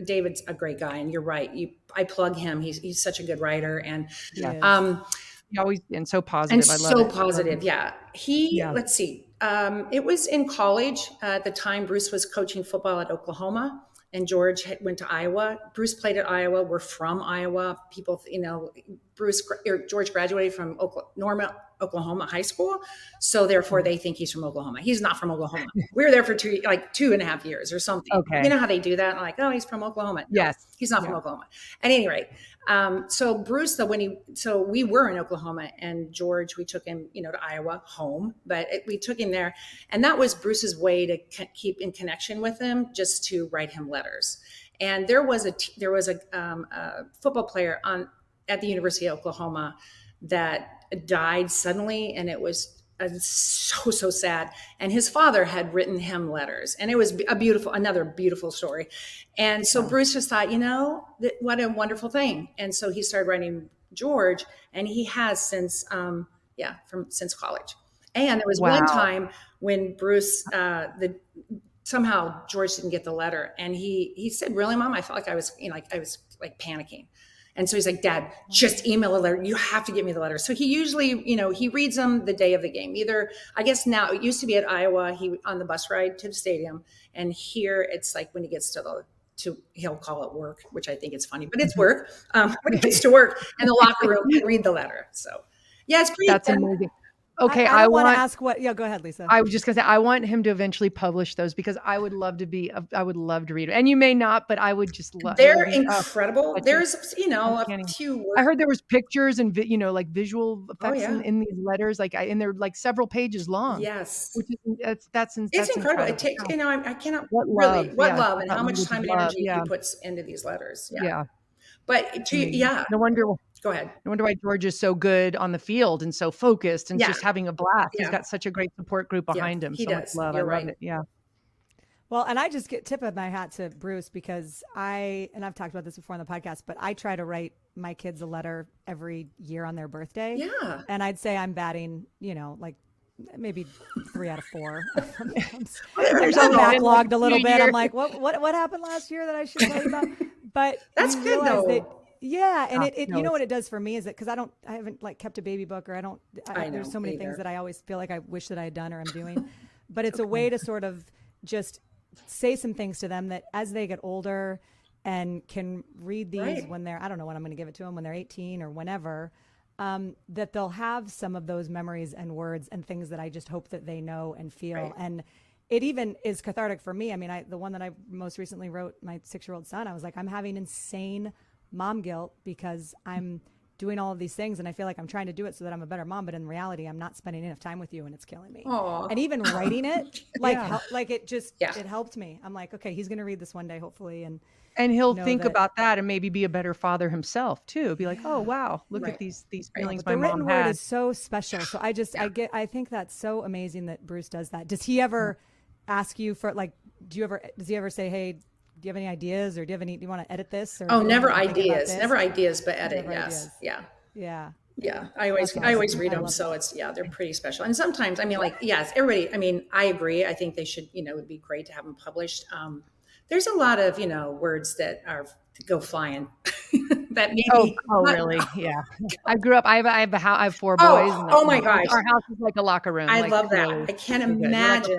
David's a great guy, and you're right. I plug him. He's such a good writer, and he always and so positive. And I love so it. positive. Yeah. Let's see. It was in college. At the time, Bruce was coaching football at Oklahoma, and George went to Iowa. Bruce played at Iowa. We're from Iowa. People, George graduated from Norma, Oklahoma high school. So therefore they think he's from Oklahoma. He's not from Oklahoma. We were there for 2.5 years or something. Okay. You know how they do that? I'm like, oh, he's from Oklahoma. No, Yes. he's not from Oklahoma. At any rate, so Bruce, though, so we were in Oklahoma, and George, we took him, to Iowa home, but we took him there. And that was Bruce's way to keep in connection with him, just to write him letters. And there was a football player at the University of Oklahoma that died suddenly, and it was so sad. And his father had written him letters, and it was another beautiful story. And so Bruce just thought, what a wonderful thing. And so he started writing George, and he has since college. And there was one time when Bruce, somehow George didn't get the letter, and he said, "Really, Mom?" I felt like I was, I was like panicking. And so he's like, "Dad, just email a letter. You have to get me the letter." So he usually, he reads them the day of the game. Either, I guess now, it used to be at Iowa, on the bus ride to the stadium. And here it's like when he gets he'll call it work, which I think is funny, but it's work. When he gets to work in the locker room, he'll read the letter. So yeah, it's pretty. That's amazing. Okay, I want to ask what. Yeah, go ahead, Lisa. I was just gonna say I want him to eventually publish those, because I would love to read it. And you may not, but I would just love. They're incredible. There's a few words. I heard there was pictures and like visual effects in these letters, and they're like several pages long. Yes, which is that's incredible. It takes I cannot what love and how much time and energy he puts into these letters. Yeah. But no wonder. Go ahead. No wonder why George is so good on the field and so focused and just having a blast. He's got such a great support group behind him. He does. Much love. You're I love it. Yeah. Well, and I just tip of my hat to Bruce, because I've talked about this before on the podcast, but I try to write my kids a letter every year on their birthday. Yeah. And I'd say I'm batting, like maybe 3 out of 4. I'm backlogged a little bit. I'm like, what happened last year that I should tell you about? But that's good though. Yeah. And you know what it does for me is that, because I haven't kept a baby book, or there's so many things that I always feel like I wish that I had done or I'm doing, but it's a way to sort of just say some things to them that as they get older and can read these when they're, I don't know when I'm going to give it to them, when they're 18 or whenever, that they'll have some of those memories and words and things that I just hope that they know and feel. Right. And it even is cathartic for me. I mean, the one that I most recently wrote, my 6-year-old son, I was like, I'm having insane mom guilt because I'm doing all of these things and I feel like I'm trying to do it so that I'm a better mom, but in reality I'm not spending enough time with you and it's killing me. Aww. And even writing it it helped me. I'm like, okay, he's going to read this one day hopefully, and he'll think about that and maybe be a better father himself too. Be like, oh wow, look at these feelings my mom had. The written word is so special. So I think that's so amazing that Bruce does that. Does he ever ask you for does he ever say, hey, do you have any ideas, or do you want to edit this? Or never ideas, but edit. Yes. Ideas. Yeah. I always read them. So they're pretty special. And sometimes, yes, everybody, I agree. I think they should, it would be great to have them published. There's a lot of, words that go flying that maybe. Oh, really? Yeah. I grew up, I have 4 boys. Oh my gosh. Our house is like a locker room. I love that. Really, I can't imagine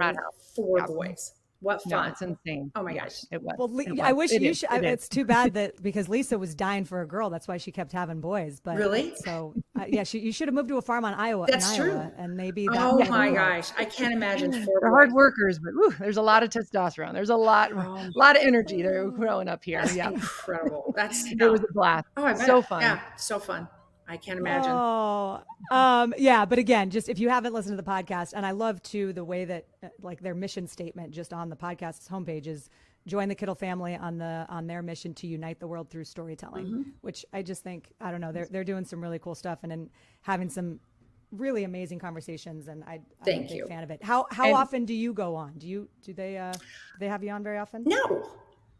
4 boys. What fun. No, it's insane. Oh my gosh. It was. Well, I wish you should. It's too bad that because Lisa was dying for a girl. That's why she kept having boys. But really? So you should have moved to a farm on Iowa. That's true. And maybe that. Oh my gosh. I can't imagine 4 They're hard workers, but there's a lot of testosterone. There's a lot of energy. They're growing up here. That's incredible. It was a blast. Oh, I bet. So fun. Yeah. So fun. I can't imagine. But again, just if you haven't listened to the podcast, and I love too the way that their mission statement just on the podcast's homepage is join the Kittle family on their mission to unite the world through storytelling, which I just think, I don't know, they're doing some really cool stuff and having some really amazing conversations, and I'm a big fan of it. How often do you go on? Do they have you on very often?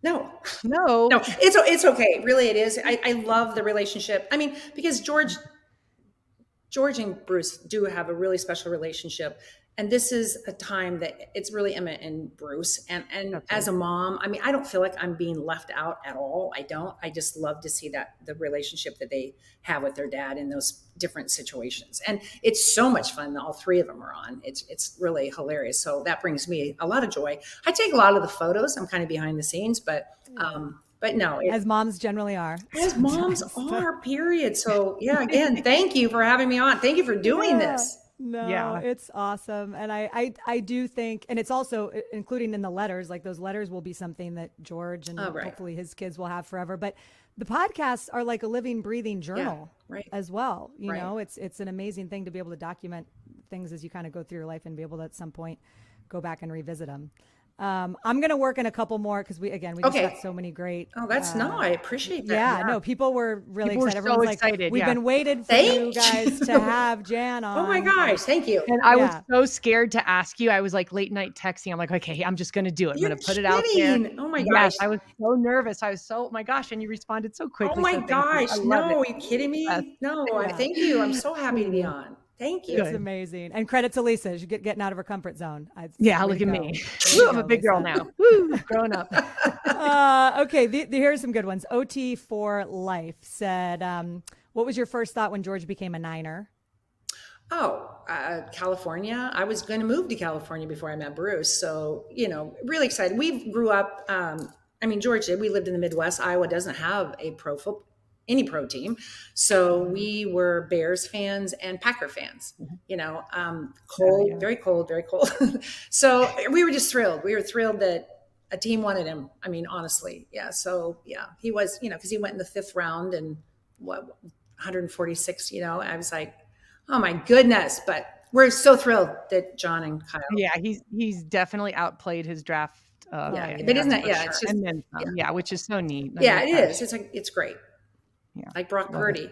No, it's okay. Really, it is. I love the relationship. Because George and Bruce do have a really special relationship. And this is a time that it's really Emmett and Bruce. And as a mom, I mean, I don't feel like I'm being left out at all. I don't. I just love to see that the relationship that they have with their dad in those different situations. And it's so much fun that all three of them are on. It's really hilarious. So that brings me a lot of joy. I take a lot of the photos. I'm kind of behind the scenes, but no. As moms generally are. As moms are, period. So yeah, again, thank you for having me on. Thank you for doing this. No, it's awesome. And I do think, and it's also including in the letters, like those letters will be something that George and hopefully his kids will have forever. But the podcasts are like a living, breathing journal as well. You know, it's an amazing thing to be able to document things as you kind of go through your life and be able to at some point go back and revisit them. I'm going to work in a couple more because we just got so many great. Oh, that's I appreciate that. Yeah, no, people were really excited. Everyone's so excited. Like, we've been waiting for you guys to have Jan on. Oh my gosh, thank you. And I was so scared to ask you. I was like late night texting. I'm like, okay, I'm just going to do it. I'm going to put it out there. Oh my gosh. Yes, I was so nervous. I was so, oh my gosh. And you responded so quickly. Oh my gosh. No, are you kidding me? Yes. No, thank you. I'm so happy to be on. Thank you. It's amazing. And credit to Lisa. She's getting out of her comfort zone. Look at me. Woo, I'm a big girl now. Woo, growing up. Okay, here are some good ones. OT for Life said, what was your first thought when George became a Niner? California. I was going to move to California before I met Bruce. So, really excited. We grew up, George did. We lived in the Midwest. Iowa doesn't have any pro team. So we were Bears fans and Packer fans, cold, very cold, very cold. So we were just thrilled. We were thrilled that a team wanted him. I mean, honestly. Yeah. So he was, because he went in the 5th round and 146, I was like, oh my goodness. But we're so thrilled that John and Kyle. Yeah. He's definitely outplayed his draft. But isn't that, sure. It's just, and then which is so neat. Yeah, it is. It's like, it's great. Yeah. Like Brock Purdy.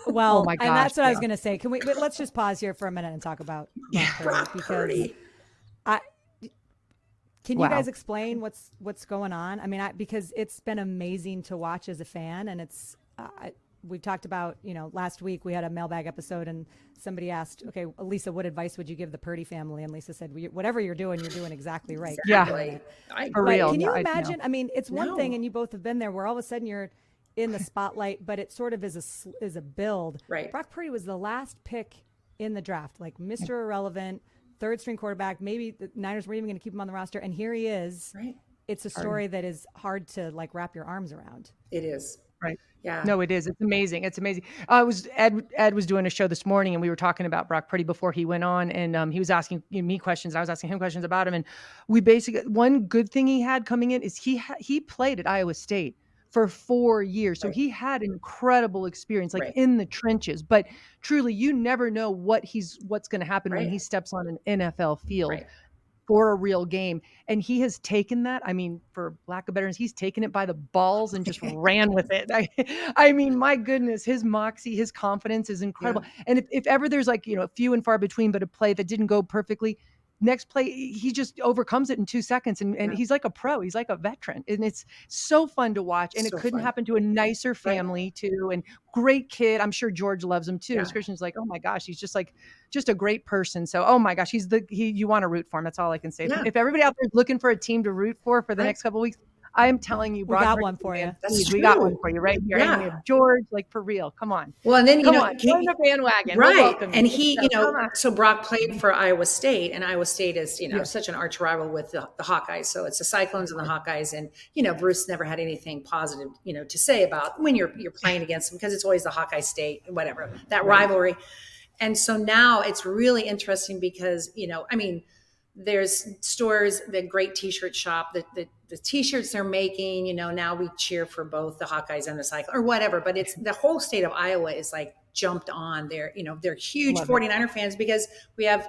Well, and that's what I was going to say. Let's just pause here for a minute and talk about Brock Purdy. Can you guys explain what's going on? I mean, because it's been amazing to watch as a fan, and it's we've talked about, last week we had a mailbag episode and somebody asked, okay, Lisa, what advice would you give the Purdy family? And Lisa said, whatever you're doing exactly right. Exactly. Yeah. For real. Can you imagine? I mean, it's one thing, and you both have been there, where all of a sudden you're in the spotlight, but it sort of is a build. Right. Brock Purdy was the last pick in the draft, like Mr. Irrelevant, 3rd string quarterback. Maybe the Niners weren't even going to keep him on the roster, and here he is. Right. It's a story that is hard to wrap your arms around. It is. Right. Yeah. No, it is. It's amazing. It's amazing. Ed was doing a show this morning, and we were talking about Brock Purdy before he went on, and he was asking me questions. I was asking him questions about him, and we basically, one good thing he had coming in is he played at Iowa State for 4 years. So he had incredible experience, in the trenches, but truly you never know what's going to happen when he steps on an NFL field for a real game. And he has taken that, for lack of better, he's taken it by the balls and just ran with it. I mean, my goodness, his moxie, his confidence is incredible. Yeah. And if ever there's few and far between, but a play that didn't go perfectly, next play, he just overcomes it in 2 seconds. And he's like a pro. He's like a veteran. And it's so fun to watch. And it couldn't happen to a nicer family too. And great kid. I'm sure George loves him too. Yeah. Christian's like, oh my gosh, he's just a great person. So, oh my gosh, you want to root for him. That's all I can say. Yeah. If everybody out there is looking for a team to root for the next couple of weeks, I am telling you, we got one for you. We got one for you right here. Yeah. And we have George, for real. Come on. Well, and then, join the bandwagon. Right. And he, so Brock played for Iowa State, and Iowa State is, such an arch rival with the Hawkeyes. So it's the Cyclones and the Hawkeyes. And, Bruce never had anything positive, to say about when you're playing against them, because it's always the Hawkeye State, whatever, that rivalry. And so now it's really interesting because, there's stores, the great t-shirt shop, the t-shirts they're making, now we cheer for both the Hawkeyes and the Cyclones or whatever, but it's the whole state of Iowa is jumped on. They're huge 49er fans because we have,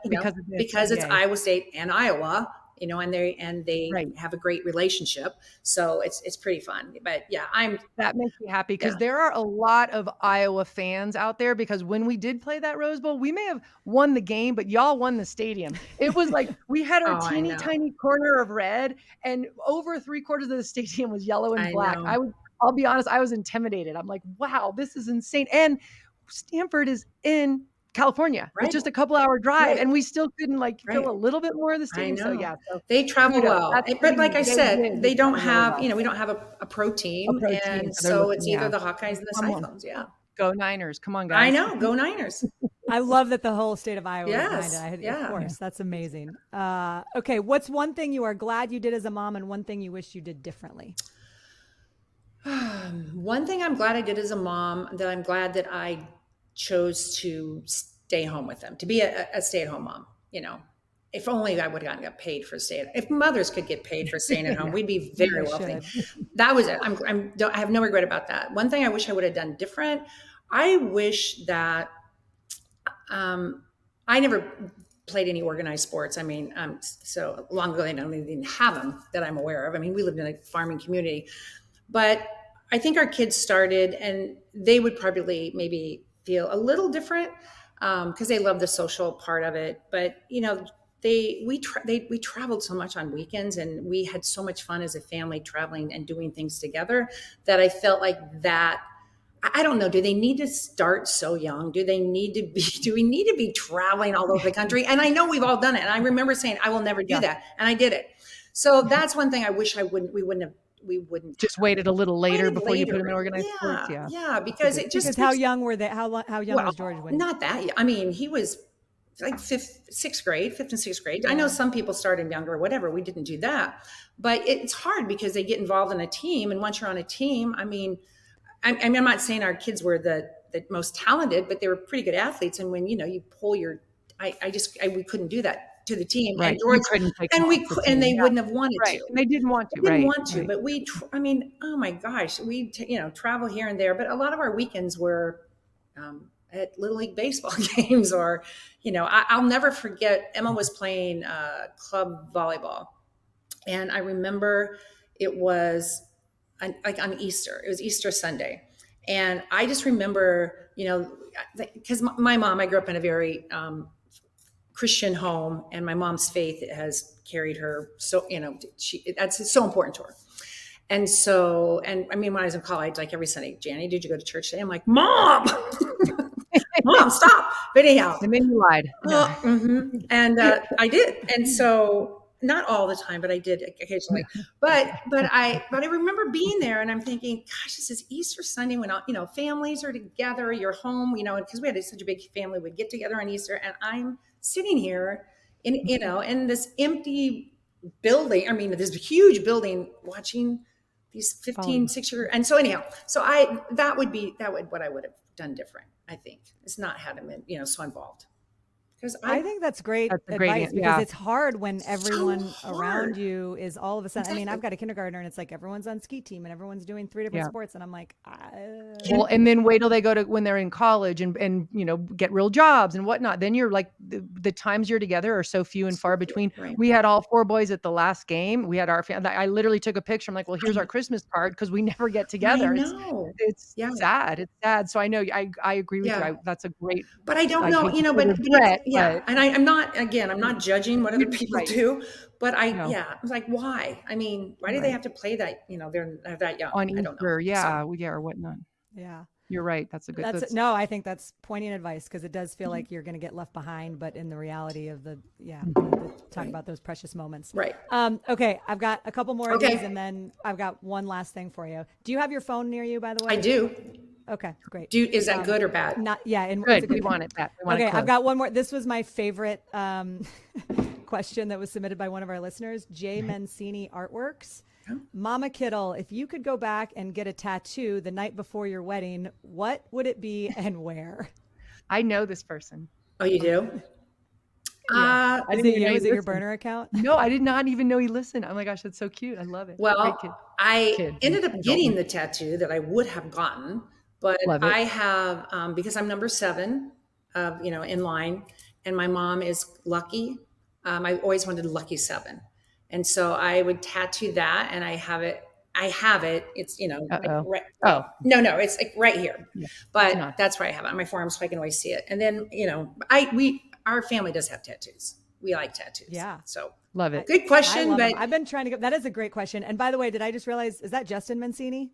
because it's Iowa State and Iowa, and they have a great relationship. So it's pretty fun, but that makes me happy because there are a lot of Iowa fans out there, because when we did play that Rose Bowl, we may have won the game, but y'all won the stadium. It was we had our teeny tiny corner of red, and over 3/4 of the stadium was yellow and black. I'll be honest, I was intimidated. I'm like, wow, this is insane. And Stanford is in California. Right. It's just a couple hour drive, Right. and we still couldn't Right. feel a little bit more of the I steam. So know. yeah, so They travel kudos. well. That's But like I they said, did. they don't Really have, well. we don't have a pro team. A pro team, And so they're so looking- it's either yeah. the Hawkeyes and the Come on. Cyclones. Yeah. Go Niners. Come on, guys. I know. Go Niners. I love that the whole state of Iowa is Yes, behind it. yeah. Of course, that's amazing. Okay, what's one thing you are glad you did as a mom and one thing you wish you did differently? One thing I'm glad I did as a mom, that I'm glad that I chose to stay home with them, to be a stay-at-home mom. If only I would have got paid for if mothers could get paid for staying at home, we'd be very wealthy. That was it. I have no regret about that. One thing I wish I would have done different. I wish that I never played any organized sports. I mean, so long ago they don't even have them that I'm aware of. I mean, we lived in a farming community, but I think our kids started, and they would probably maybe feel a little different because they love the social part of it. But we traveled so much on weekends, and we had so much fun as a family traveling and doing things together that I felt like that. I don't know. Do they need to start so young? Do we need to be traveling all over the country? And I know we've all done it. And I remember saying, I will never do that. And I did it. So that's one thing I wish we wouldn't just waited a little later before you put them in organized sports. Yeah. Because how young were they? How young was George when? Not that. I mean, he was like fifth and sixth grade. Yeah. I know some people start him younger or whatever. We didn't do that, but it's hard because they get involved in a team. And once you're on a team, I mean, I'm not saying our kids were the most talented, but they were pretty good athletes. And when, you pull we couldn't do that to the team. Right. And George, and they wouldn't have wanted to. And they didn't want to. But oh my gosh, we travel here and there, but a lot of our weekends were at Little League baseball games, or, I'll never forget, Emma was playing club volleyball. And I remember it was on Easter. It was Easter Sunday. And I just remember, because my mom, I grew up in a very Christian home, and my mom's faith has carried her. So, that's so important to her. And so, I mean, when I was in college, like every Sunday, Janny, did you go to church today? I'm like, Mom, Mom, stop. But anyhow. And then you lied. And I did. And so, not all the time, but I did occasionally. But I remember being there, and I'm thinking, gosh, this is Easter Sunday when families are together, you're home, because we had such a big family, we'd get together on Easter, and I'm sitting here in this empty building. I mean, this huge building, watching these 15, 6-year. And so anyhow, that would what I would have done different. I think it's not had them so involved. Because I think that's great advice, because it's hard when everyone around you is all of a sudden. Exactly. I mean, I've got a kindergartner, and it's like everyone's on ski team and everyone's doing 3 different sports, and I'm like, well, and then wait till they go to when they're in college and get real jobs and whatnot. Then you're like the times you're together are so few and far between. Right. We had all 4 boys at the last game. We had our family. I literally took a picture. I'm like, well, here's our Christmas card, because we never get together. I know. It's sad. It's sad. So I know I agree with you. That's a great. But I don't know, Yeah, and I'm not judging what other people do, but I was like, why? I mean, why do they have to play that? They're that young. On Easter, I don't know. or whatnot. Yeah, you're right. That's a good. No, I think that's poignant advice, because it does feel like you're going to get left behind, but in the reality of talk about those precious moments. Right. Okay, I've got a couple more of these, and then I've got one last thing for you. Do you have your phone near you, by the way? I do. Okay, great. Is that good or bad? Not, yeah. And good. We want it bad. I've got one more. This was my favorite question that was submitted by one of our listeners, Jay Mancini Artworks. Mama Kittle, if you could go back and get a tattoo the night before your wedding, what would it be and where? I know this person. Oh, you do? Yeah. Is it your burner account? No, I did not even know he listened. Oh my gosh, that's so cute. I love it. Well, I ended up getting the tattoo that I would have gotten. But I have, because I'm number 7, in line, and my mom is lucky. I always wanted lucky 7. And so I would tattoo that, and I have it. It's, like no, it's like right here, but that's where I have it on my forearm, so I can always see it. And then, our family does have tattoos. We like tattoos. Yeah. So love it. Good question. But I've been trying to that is a great question. And by the way, did I just realize, is that Justin Mancini?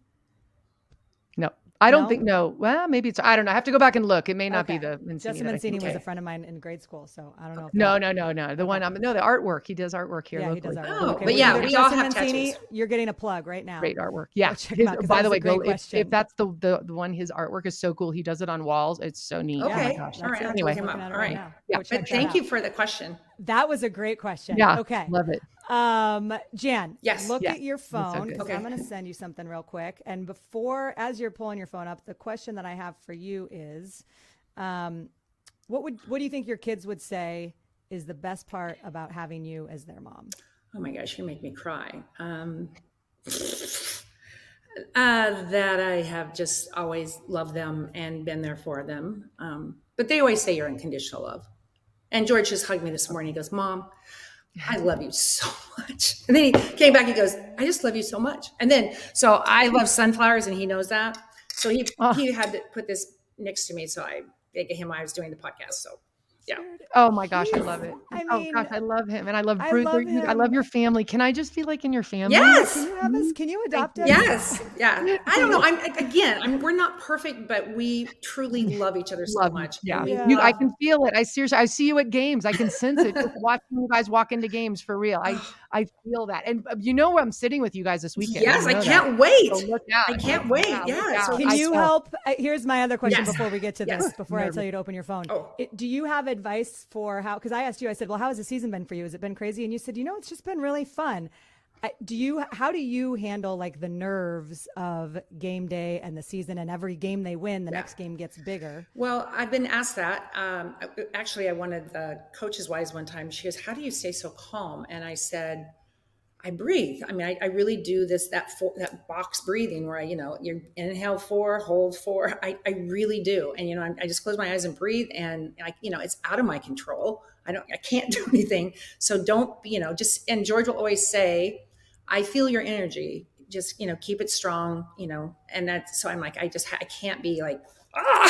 No. I don't think, no. Well, maybe it's, I don't know. I have to go back and look. It may not be the Mancini. Justin Mancini was a friend of mine in grade school, so I don't know. If No. The one, the artwork. He does artwork here. Yeah, locally. he does artwork. Oh, Okay, but yeah, we all Justin have Mancini, tattoos. you're getting a plug right now. Great artwork. Yeah. Check him out, 'cause By that the was way, a great if question. that's the one, his artwork is so cool. He does it on walls. It's so neat. Okay. Oh my gosh. All right. I'll Anyway. look him up. All right. Yeah. But thank you for the question. That was a great question. Yeah. Okay. Love it. Jan, Yes. look Yeah. at your so phone, good. because I'm going to send you something real quick. And as you're pulling your phone up, the question that I have for you is, what do you think your kids would say is the best part about having you as their mom? Oh my gosh, you make me cry. That I have just always loved them and been there for them. But they always say you're unconditional love. And George just hugged me this morning. He goes, Mom, I love you so much. And then he came back, he goes, I just love you so much. And then, so I love sunflowers and he knows that. So he had to put this next to me. So I gave him, I was doing the podcast. So yeah. Oh my gosh, I love it. I Oh mean, gosh, I love him, and I love I Bruce. love I love your family. Can I just feel like in your family? Yes. Can you have us? Can you adopt us? Yes. Yeah. I don't know. We're not perfect, but we truly love each other so Love you. much. Yeah. And we Yeah. I can feel it. I see you at games. I can sense it. Just watching you guys walk into games for real. I feel that. And you know I'm sitting with you guys this weekend. Yes, You I know can't that. wait. So look out. I can't wait. Look Yeah. out. So Can you help? Here's my other question Yes. before we get to Yes. this, before I tell you to open your phone. Oh. Do you have advice for how, because I asked you, I said, well, how has the season been for you? Has it been crazy? And you said, it's just been really fun. How do you handle like the nerves of game day and the season, and every game they win, the next game gets bigger? Well, I've been asked that. Actually, I wanted the coach's wives one time. She goes, how do you stay so calm? And I said, I breathe. I mean, I really do that box breathing where you inhale 4, hold 4. I really do. And, I just close my eyes and breathe, and it's out of my control. I can't do anything. So don't, and George will always say, I feel your energy, just, keep it strong, and that's, so I'm like, I can't be like,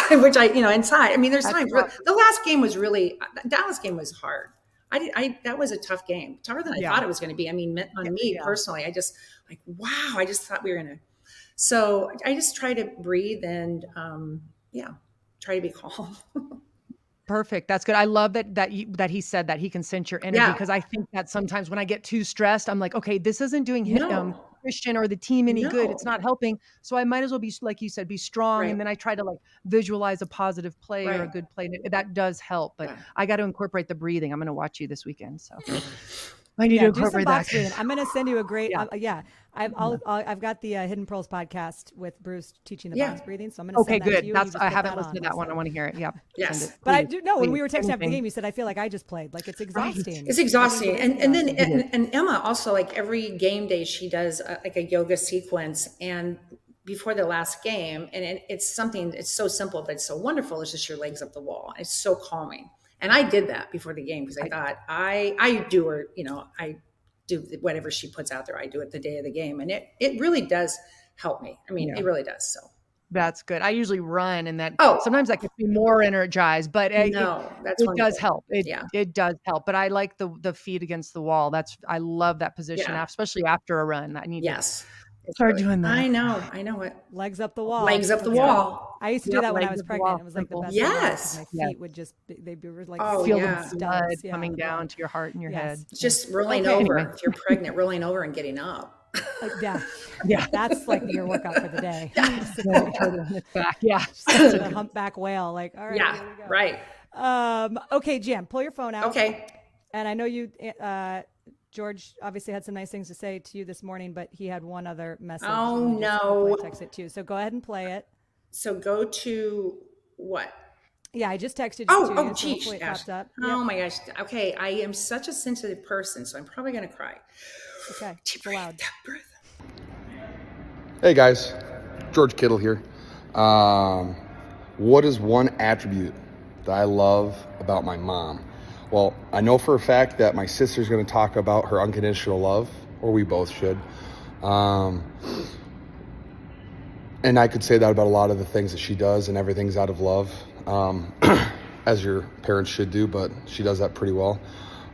which inside, I mean, there's times. The last game was really, Dallas game was hard. That was a tough game, tougher than I thought it was going to be. I mean, on me personally, I just wow, I just thought we were going to, so I just try to breathe and, try to be calm. Perfect. That's good. I love that he said that he can sense your energy, because I think that sometimes when I get too stressed, I'm like, okay, this isn't doing Christian or the team any good. It's not helping. So I might as well be, like you said, be strong. Right. And then I try to like visualize a positive play or a good play. That does help, but I got to incorporate the breathing. I'm going to watch you this weekend. So I need to incorporate that. Breathing. I'm going to send you a great, I've got the Hidden Pearls podcast with Bruce teaching the box breathing. So I'm going to send that to you. I haven't listened to that one. I want to hear it. Yeah. Yes. But I do know when we were texting after the game, you said, I feel like I just played. Like it's exhausting. It's exhausting. And then Emma also, like every game day, she does like a yoga sequence. And before the last game, and it's so simple, but it's so wonderful. It's just your legs up the wall. It's so calming. And I did that before the game because I thought I do her, I do whatever she puts out there. I do it the day of the game. And it really does help me. I mean, it really does. So that's good. I usually run, and sometimes I could be more energized, but it does help. It does help. But I like the feet against the wall. I love that position, especially after a run. I need to start doing that. I know it. Legs up the wall. Legs up the wall. I used to do that when I was pregnant. It was like the best. Yes. My feet would just, they'd be like, feel the blood coming down to your heart and your head. It's just rolling over. If you're pregnant, rolling over and getting up. Yeah. That's like your workout for the day. The humpback whale. Like, all right. Yeah. Here we go. Right. Okay, Jan, pull your phone out. Okay. And I know you, George obviously had some nice things to say to you this morning, but he had one other message. Oh, no. Text it too. So go ahead and play it. So go to what? Yeah, I just texted you. Oh, geez. So popped up. Oh my gosh. Okay. I am such a sensitive person, so I'm probably going to cry. Okay. It's loud. Hey guys, George Kittle here. What is one attribute that I love about my mom? Well, I know for a fact that my sister's going to talk about her unconditional love, or we both should. And I could say that about a lot of the things that she does, and everything's out of love, as your parents should do, but she does that pretty well.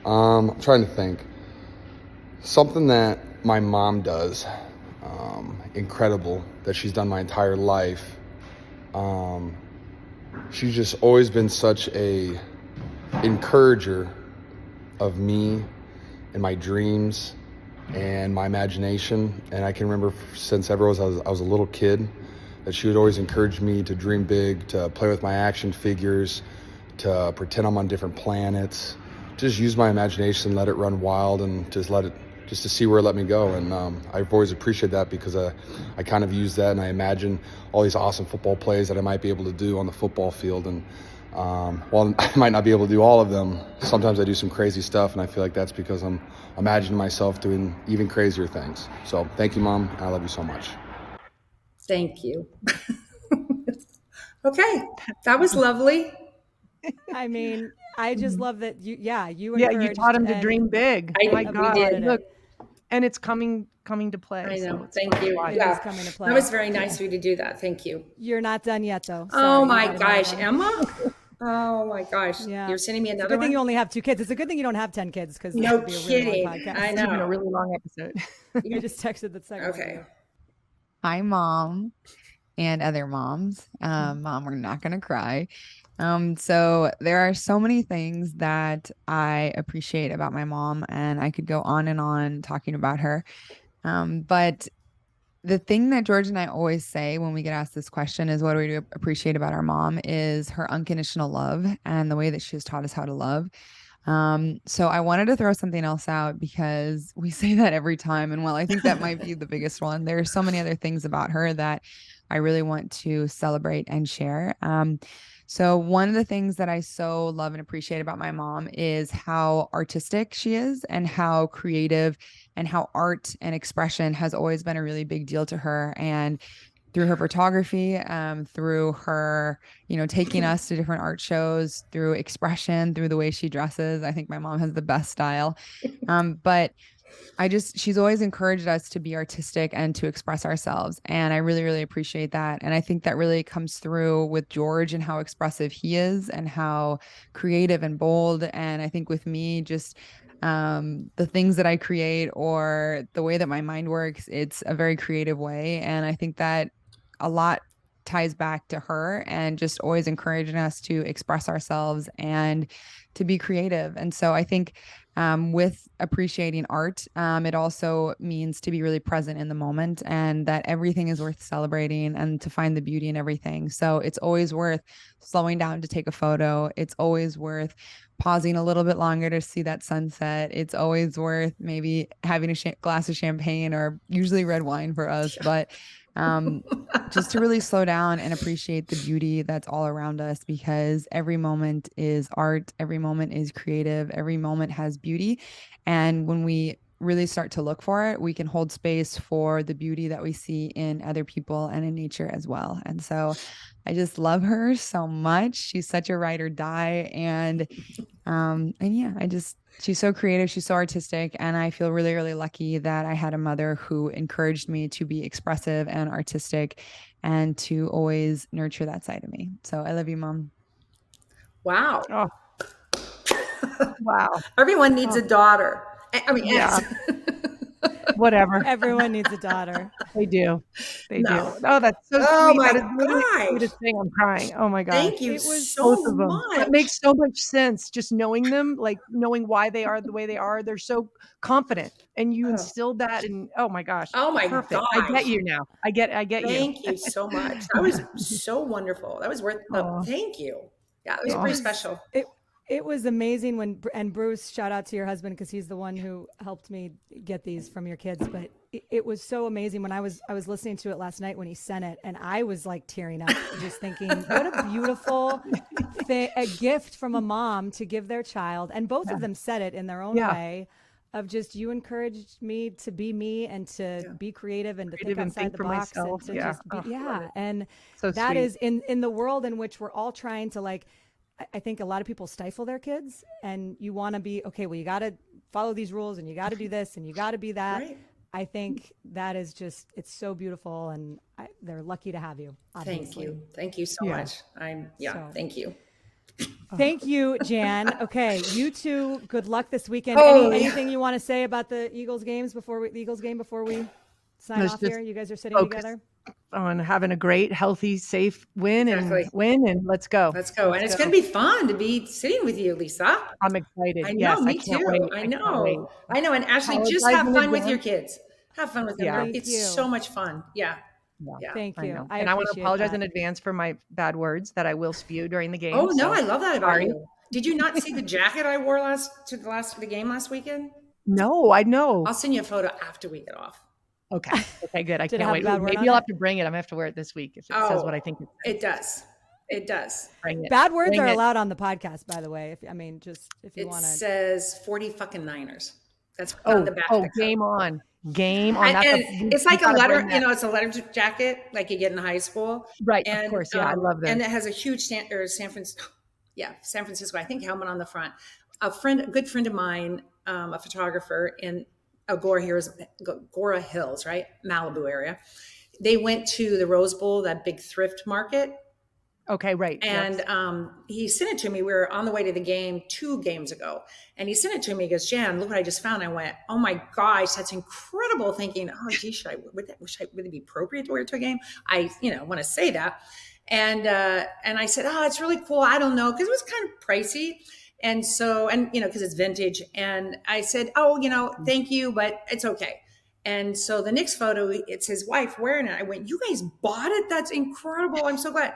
I'm trying to think. Something that my mom does, incredible, that she's done my entire life, She's just always been such a encourager of me and my dreams and my imagination. And I can remember since ever I was a little kid that she would always encourage me to dream big, to play with my action figures, to pretend I'm on different planets, just use my imagination, let it run wild, and just to see where it let me go. And I've always appreciated that because I kind of use that and I imagine all these awesome football plays that I might be able to do on the football field. And while I might not be able to do all of them, sometimes I do some crazy stuff, and I feel like that's because I'm imagining myself doing even crazier things. So thank you, Mom. I love you so much. Thank you. Okay, that was lovely. I mean, I just love that you you encouraged taught him to and- dream big. I- Oh my we God. did. Look, and it's coming to play. I know. So it's Thank fun to you. watch. It is coming to play. That was very nice of you to do that. Thank you. You're not done yet, though. Oh Sorry, my you got another gosh, one. Emma. Oh my gosh. Yeah. You're sending me It's a another good thing one? you only have 2 kids. It's a good thing you don't have 10 kids because No would be a really kidding. long podcast. I It's been a know. really long episode. I just texted the second one to Okay. you. Hi, Mom and other moms. Mom, we're not going to cry. So there are so many things that I appreciate about my mom, and I could go on and on talking about her. But the thing that George and I always say when we get asked this question is, what do we appreciate about our mom, is her unconditional love and the way that she has taught us how to love. So I wanted to throw something else out because we say that every time. And while I think that might be the biggest one, there are so many other things about her that I really want to celebrate and share. So one of the things that I so love and appreciate about my mom is how artistic she is and how creative, and how art and expression has always been a really big deal to her. And through her photography, through her, taking us to different art shows, through expression, through the way she dresses. I think my mom has the best style. But she's always encouraged us to be artistic and to express ourselves. And I really, really appreciate that. And I think that really comes through with George and how expressive he is and how creative and bold. And I think with me, just the things that I create or the way that my mind works, it's a very creative way. And I think that a lot ties back to her and just always encouraging us to express ourselves and to be creative. And so I think with appreciating art, it also means to be really present in the moment, and that everything is worth celebrating and to find the beauty in everything. So it's always worth slowing down to take a photo. It's always worth pausing a little bit longer to see that sunset. It's always worth maybe having a glass of champagne, or usually red wine for us, but just to really slow down and appreciate the beauty that's all around us, because every moment is art, every moment is creative, every moment has beauty. And when we really start to look for it, we can hold space for the beauty that we see in other people and in nature as well. And so I just love her so much. She's such a ride or die. And yeah, she's so creative. She's so artistic. And I feel really, really lucky that I had a mother who encouraged me to be expressive and artistic and to always nurture that side of me. So I love you, Mom. Wow. Oh. Wow. Everyone needs a daughter. I mean, Yeah. Whatever. Everyone needs a daughter. They do. They No. do. Oh, that's so Oh sweet. my That is literally gosh. the sweetest thing. I'm crying. Oh my gosh. Thank you It was so Both of them. much. That makes so much sense. Just knowing them, like knowing why they are the way they are. They're so confident, and you instilled that. And oh my gosh. Oh my Perfect. gosh. I get you now. I get you. Thank you so much. That was so wonderful. That was worth Aw. thank you. Yeah, it was pretty special. It was amazing and Bruce, shout out to your husband, because he's the one who helped me get these from your kids. But it was so amazing when I was listening to it last night when he sent it, and I was like tearing up, just thinking, what a beautiful a gift from a mom to give their child. And both of them said it in their own way, of just, you encouraged me to be me and to be creative and to think outside the box and to just be, and So that sweet. is in the world in which we're all trying to, like, I think a lot of people stifle their kids, and you want to be, okay, well, you got to follow these rules and you got to do this and you got to be that. Right. I think that is just, it's so beautiful, and they're lucky to have you. Obviously. Thank you. Thank you so much. Thank you. Thank you, Jan. Okay, you two, good luck this weekend. Oh, Anything you want to say about the Eagles game before we sign off here? You guys are sitting together. on having a great, healthy, safe win and let's go. Let's go. And it's going to be fun to be sitting with you, Lisa. I'm excited. I know, yes, me I can't too. wait. I know. And Ashley, just have fun with your kids. Have fun with them. Yeah. It's so much fun. Yeah. Thank you. And I want to apologize in advance for my bad words that I will spew during the game. Oh, no, I love that about you. Did you not see the jacket I wore the game last weekend? No, I know. I'll send you a photo after we get off. Okay, good. I can't wait. Maybe you'll have to bring it. I'm gonna have to wear it this week if it says what I think it does. It does. Bring it. Bad words are allowed on the podcast, by the way. If you want to. It says 40 fucking Niners. That's on the back. Oh, game on. Game on. And it's like a letter, it's a letter jacket like you get in high school. Right, of course. Yeah, I love that. And it has a huge San Francisco, I think, helmet on the front. A good friend of mine, a photographer in Agora Hills, right? Malibu area. They went to the Rose Bowl, that big thrift market. Okay, right. And he sent it to me. We were on the way to the game 2 games ago. And he sent it to me. He goes, Jan, look what I just found. I went, oh my gosh, that's incredible. Thinking, oh, gee, would it be appropriate to wear it to a game? I want to say that. And I said, oh, it's really cool. I don't know. Because it was kind of pricey. And so, because it's vintage. And I said, oh, thank you, but it's okay. And so the next photo, it's his wife wearing it. I went, you guys bought it? That's incredible. I'm so glad.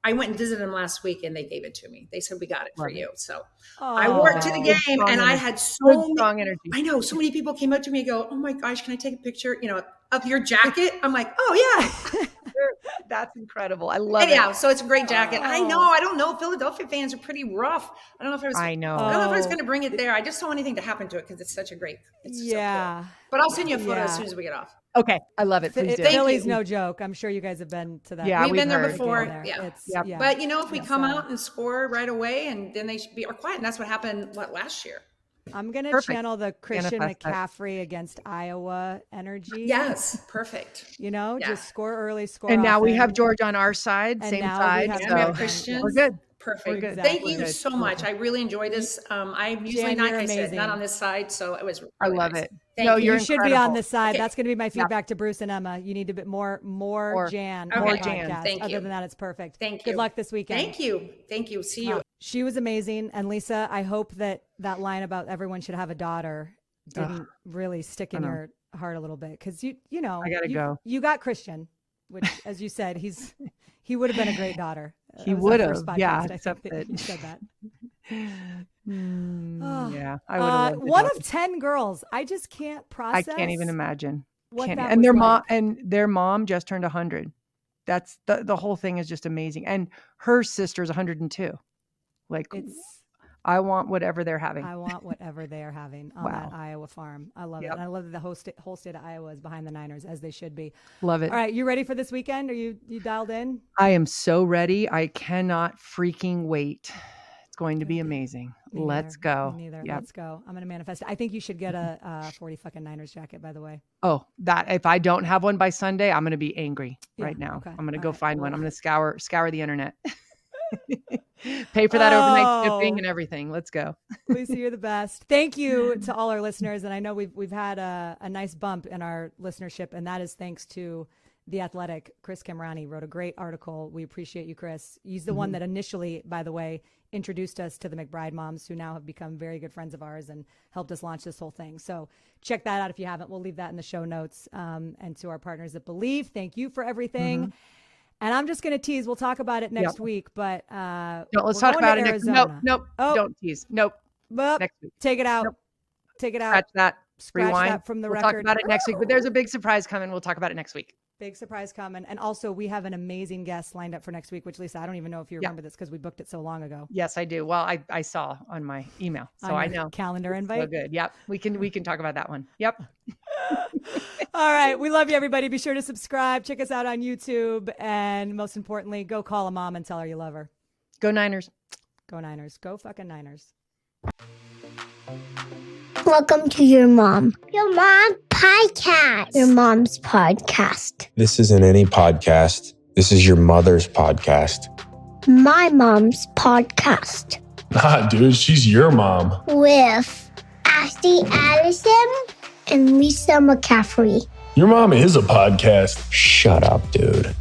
I went and visited them last week and they gave it to me. They said, we got it for you. So I wore it to the game and I had so strong energy. I know so many people came up to me and go, oh my gosh, can I take a picture, of your jacket? I'm like, oh yeah. That's incredible. I love it. Yeah, so it's a great jacket. I know. I don't know. Philadelphia fans are pretty rough. I don't know if I was going to bring it there. I just don't want anything to happen to it because it's such a great. It's so cool. But I'll send you a photo as soon as we get off. Okay, I love it. Please do. Philly's no joke. I'm sure you guys have been to that. Yeah, we've been there before. Yeah. But if we come out and score right away, and then they should be quiet, and that's what happened last year. I'm going to channel the Christian McCaffrey against Iowa energy. Yes, perfect. Just score early, score and now often. we have George on our side, same side. We have Christian. We're good. Perfect. Exactly. Thank you so much. I really enjoy this. I'm usually not, like I said, not on this side, so it was. Really I love nice. it. Thank you. You should be on this side. Okay. That's going to be my feedback to Bruce and Emma. You need a bit more Jan. Okay. More Jan. Thank you. Other than that, it's perfect. Thank you. Good luck this weekend. Thank you. See you. She was amazing. And Lisa, I hope that line about everyone should have a daughter didn't really stick in your heart a little bit. Because I gotta go. You got Christian, which, as you said, he would have been a great daughter. He would have. Yeah, except that you said that. Yeah, I would have. One of 10 girls. I just can't process. I can't even imagine. And their mom just turned 100. That's the whole thing is just amazing. And her sister is 102. Like, I want whatever they're having. I want whatever they are having on that Iowa farm. I love it. And I love that the whole state of Iowa is behind the Niners, as they should be. Love it. All right, you ready for this weekend? Are you dialed in? I am so ready. I cannot freaking wait. It's going to be amazing. Let's go. Me neither. Yep. Let's go. I'm going to manifest it. I think you should get a 40 fucking Niners jacket, by the way. Oh, that if I don't have one by Sunday, I'm going to be angry right now. Okay. I'm going to go find one. I'm going to scour the internet. Pay for that overnight shipping and everything. Let's go. Lisa, you're the best. Thank you to all our listeners. And I know we've had a nice bump in our listenership, and that is thanks to The Athletic. Chris Camrani wrote a great article. We appreciate you, Chris. He's the one that initially, by the way, introduced us to the McBride moms, who now have become very good friends of ours and helped us launch this whole thing. So check that out if you haven't. We'll leave that in the show notes. And to our partners at Believe, thank you for everything. And I'm just going to tease. We'll talk about it next week, but let's talk about it next week. Nope. Don't tease. Nope. Next week. Take it out. Nope. Take it out. Scratch that. Rewind. That from the record. We'll talk about it next week, but there's a big surprise coming. We'll talk about it next week. Big surprise coming. And also, we have an amazing guest lined up for next week, which, Lisa, I don't even know if you remember this because we booked it so long ago. Yes, I do. Well, I saw on my email, so I know. Calendar invite. So good. Yep. We can talk about that one. Yep. All right. We love you, everybody. Be sure to subscribe. Check us out on YouTube. And most importantly, go call a mom and tell her you love her. Go Niners. Go Niners. Go fucking Niners. Welcome to Your Mom. Your Mom Podcast. Your Mom's Podcast. This isn't any podcast. This is your mother's podcast. My Mom's Podcast. Nah, dude, she's your mom. With Ashley Addison and Lisa McCaffrey. Your mom is a podcast. Shut up, dude.